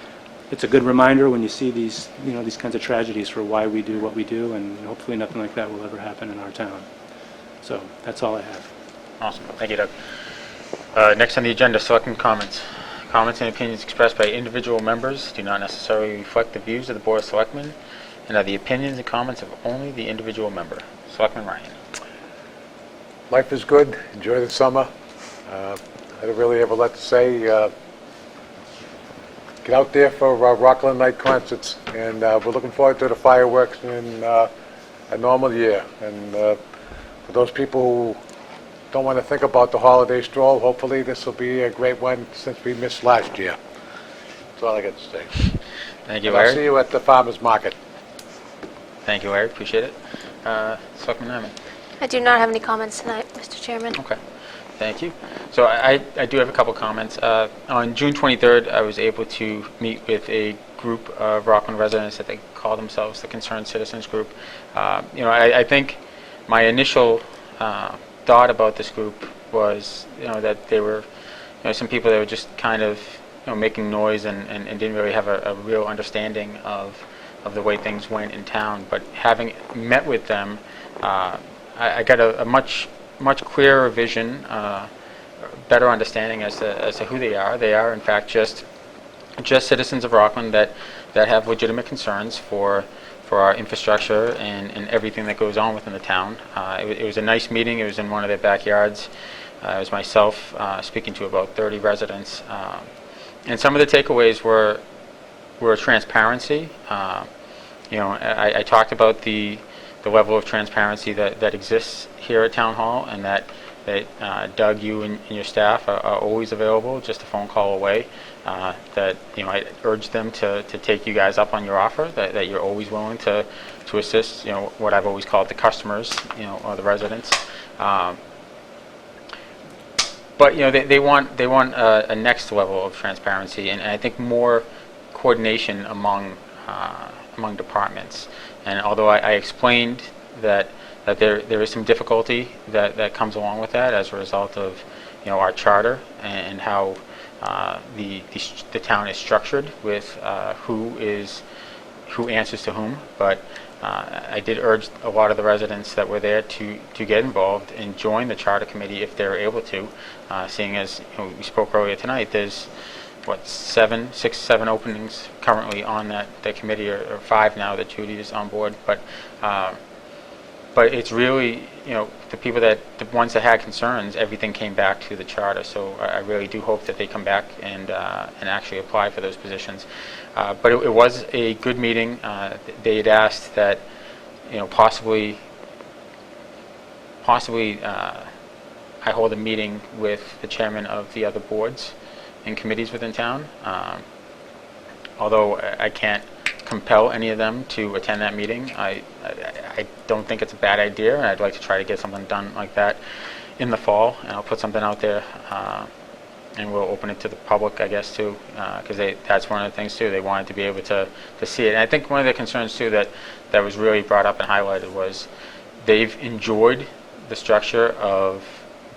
[SPEAKER 6] it's a good reminder when you see these, you know, these kinds of tragedies for why we do what we do, and hopefully nothing like that will ever happen in our town. So that's all I have.
[SPEAKER 1] Awesome. Thank you, Doug. Next on the agenda, selectmen comments. Comments and opinions expressed by individual members do not necessarily reflect the views of the Board of Selectmen and are the opinions and comments of only the individual member. Selectman Ryan.
[SPEAKER 2] Life is good. Enjoy the summer. I don't really have a lot to say. Get out there for Rockland Night concerts, and we're looking forward to the fireworks in a normal year. And for those people who don't want to think about the holiday stroll, hopefully this will be a great one, since we missed last year. That's all I got to say.
[SPEAKER 1] Thank you,
[SPEAKER 2] And I'll
[SPEAKER 1] Larry.
[SPEAKER 2] see you at the farmer's market.
[SPEAKER 1] Thank you, Larry. Appreciate it. Selectman Nyman.
[SPEAKER 3] I do not have any comments tonight, Mr. Chairman.
[SPEAKER 1] Okay. Thank you. So I do have a couple comments. On June 23rd, I was able to meet with a group of Rockland residents that they call themselves the Concerned Citizens Group. You know, I think my initial thought about this group was, you know, that they were, you know, some people that were just kind of, you know, making noise and didn't really have a real understanding of the way things went in town. But having met with them, I got a much clearer vision, better understanding as to who they are. They are, in fact, just citizens of Rockland that have legitimate concerns for our infrastructure and everything that goes on within the town. It was a nice meeting. It was in one of their backyards. It was myself speaking to about 30 residents. And some of the takeaways were transparency. You know, I talked about the level of transparency that exists here at Town Hall, and that Doug, you and your staff are always available, just a phone call away. That, you know, I urge them to take you guys up on your offer, that you're always willing to assist, you know, what I've always called the customers, you know, or the residents. But, you know, they want a next level of transparency, and I think more coordination among departments. And although I explained that there is some difficulty that comes along with that as a result of, you know, our charter and how the town is structured with who answers to whom, but I did urge a lot of the residents that were there to get involved and join the charter committee if they're able to, seeing as, you know, we spoke earlier tonight, there's six, seven openings currently on that committee, or 5 now that Judy is on board. But it's really, you know, the ones that had concerns, everything came back to the charter. So I really do hope that they come back and actually apply for those positions. But it was a good meeting. They had asked that, you know, possibly I hold a meeting with the chairman of the other boards and committees within town. although I can't compel any of them to attend that meeting, I don't think it's a bad idea, and I'd like to try to get something done like that in the fall, and I'll put something out there, and we'll open it to the public, I guess, too, because that's one of the things, too. They wanted to be able to see it. And I think one of the concerns, too, that was really brought up and highlighted was they've enjoyed the structure of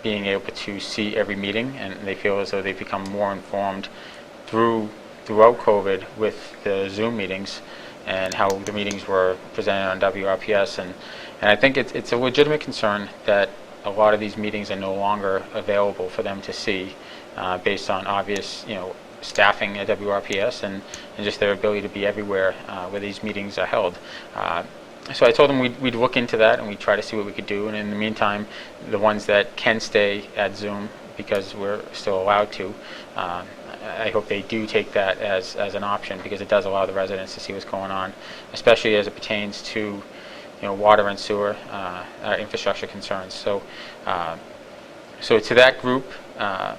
[SPEAKER 1] being able to see every meeting, and they feel as though they've become more informed throughout COVID with the Zoom meetings and how the meetings were presented on WRPS. And I think it's a legitimate concern that a lot of these meetings are no longer available for them to see based on obvious, staffing at WRPS and just their ability to be everywhere where these meetings are held. So I told them we'd look into that and we'd try to see what we could do. And in the meantime, the ones that can stay at Zoom, because we're still allowed to, I hope they do take that as an option, because it does allow the residents to see what's going on, especially as it pertains to water and sewer infrastructure concerns. So to that group, I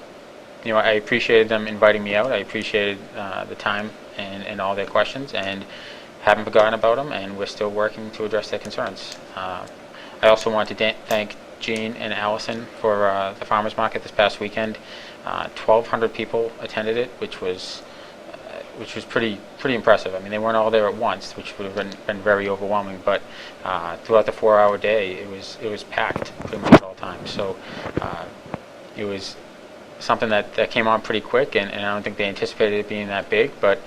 [SPEAKER 1] appreciated them inviting me out. I appreciated the time and all their questions, and haven't forgotten about them, and we're still working to address their concerns. I also want to thank Jean and Allison for the farmers market this past weekend. 1,200 people attended it, which was pretty impressive. I mean, they weren't all there at once, which would have been very overwhelming. But throughout the 4-hour day, it was packed pretty much at all times. So it was something that came on pretty quick, and I don't think they anticipated it being that big, but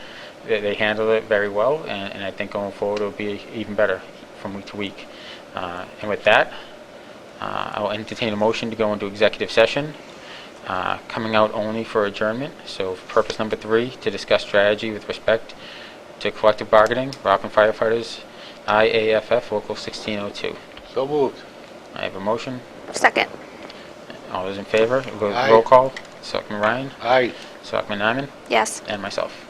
[SPEAKER 1] they handled it very well, and I think going forward it'll be even better from week to week. And with that, I'll entertain a motion to go into executive session, coming out only for adjournment. So purpose number 3, to discuss strategy with respect to collective bargaining, Rockland Firefighters, IAFF Local 1602.
[SPEAKER 2] So moved.
[SPEAKER 1] I have a motion.
[SPEAKER 3] Second.
[SPEAKER 1] All those in favor? We'll go
[SPEAKER 2] Aye.
[SPEAKER 1] roll call. Selectman Ryan,
[SPEAKER 2] Aye.
[SPEAKER 1] Selectman Nyman,
[SPEAKER 3] Yes.
[SPEAKER 1] and myself.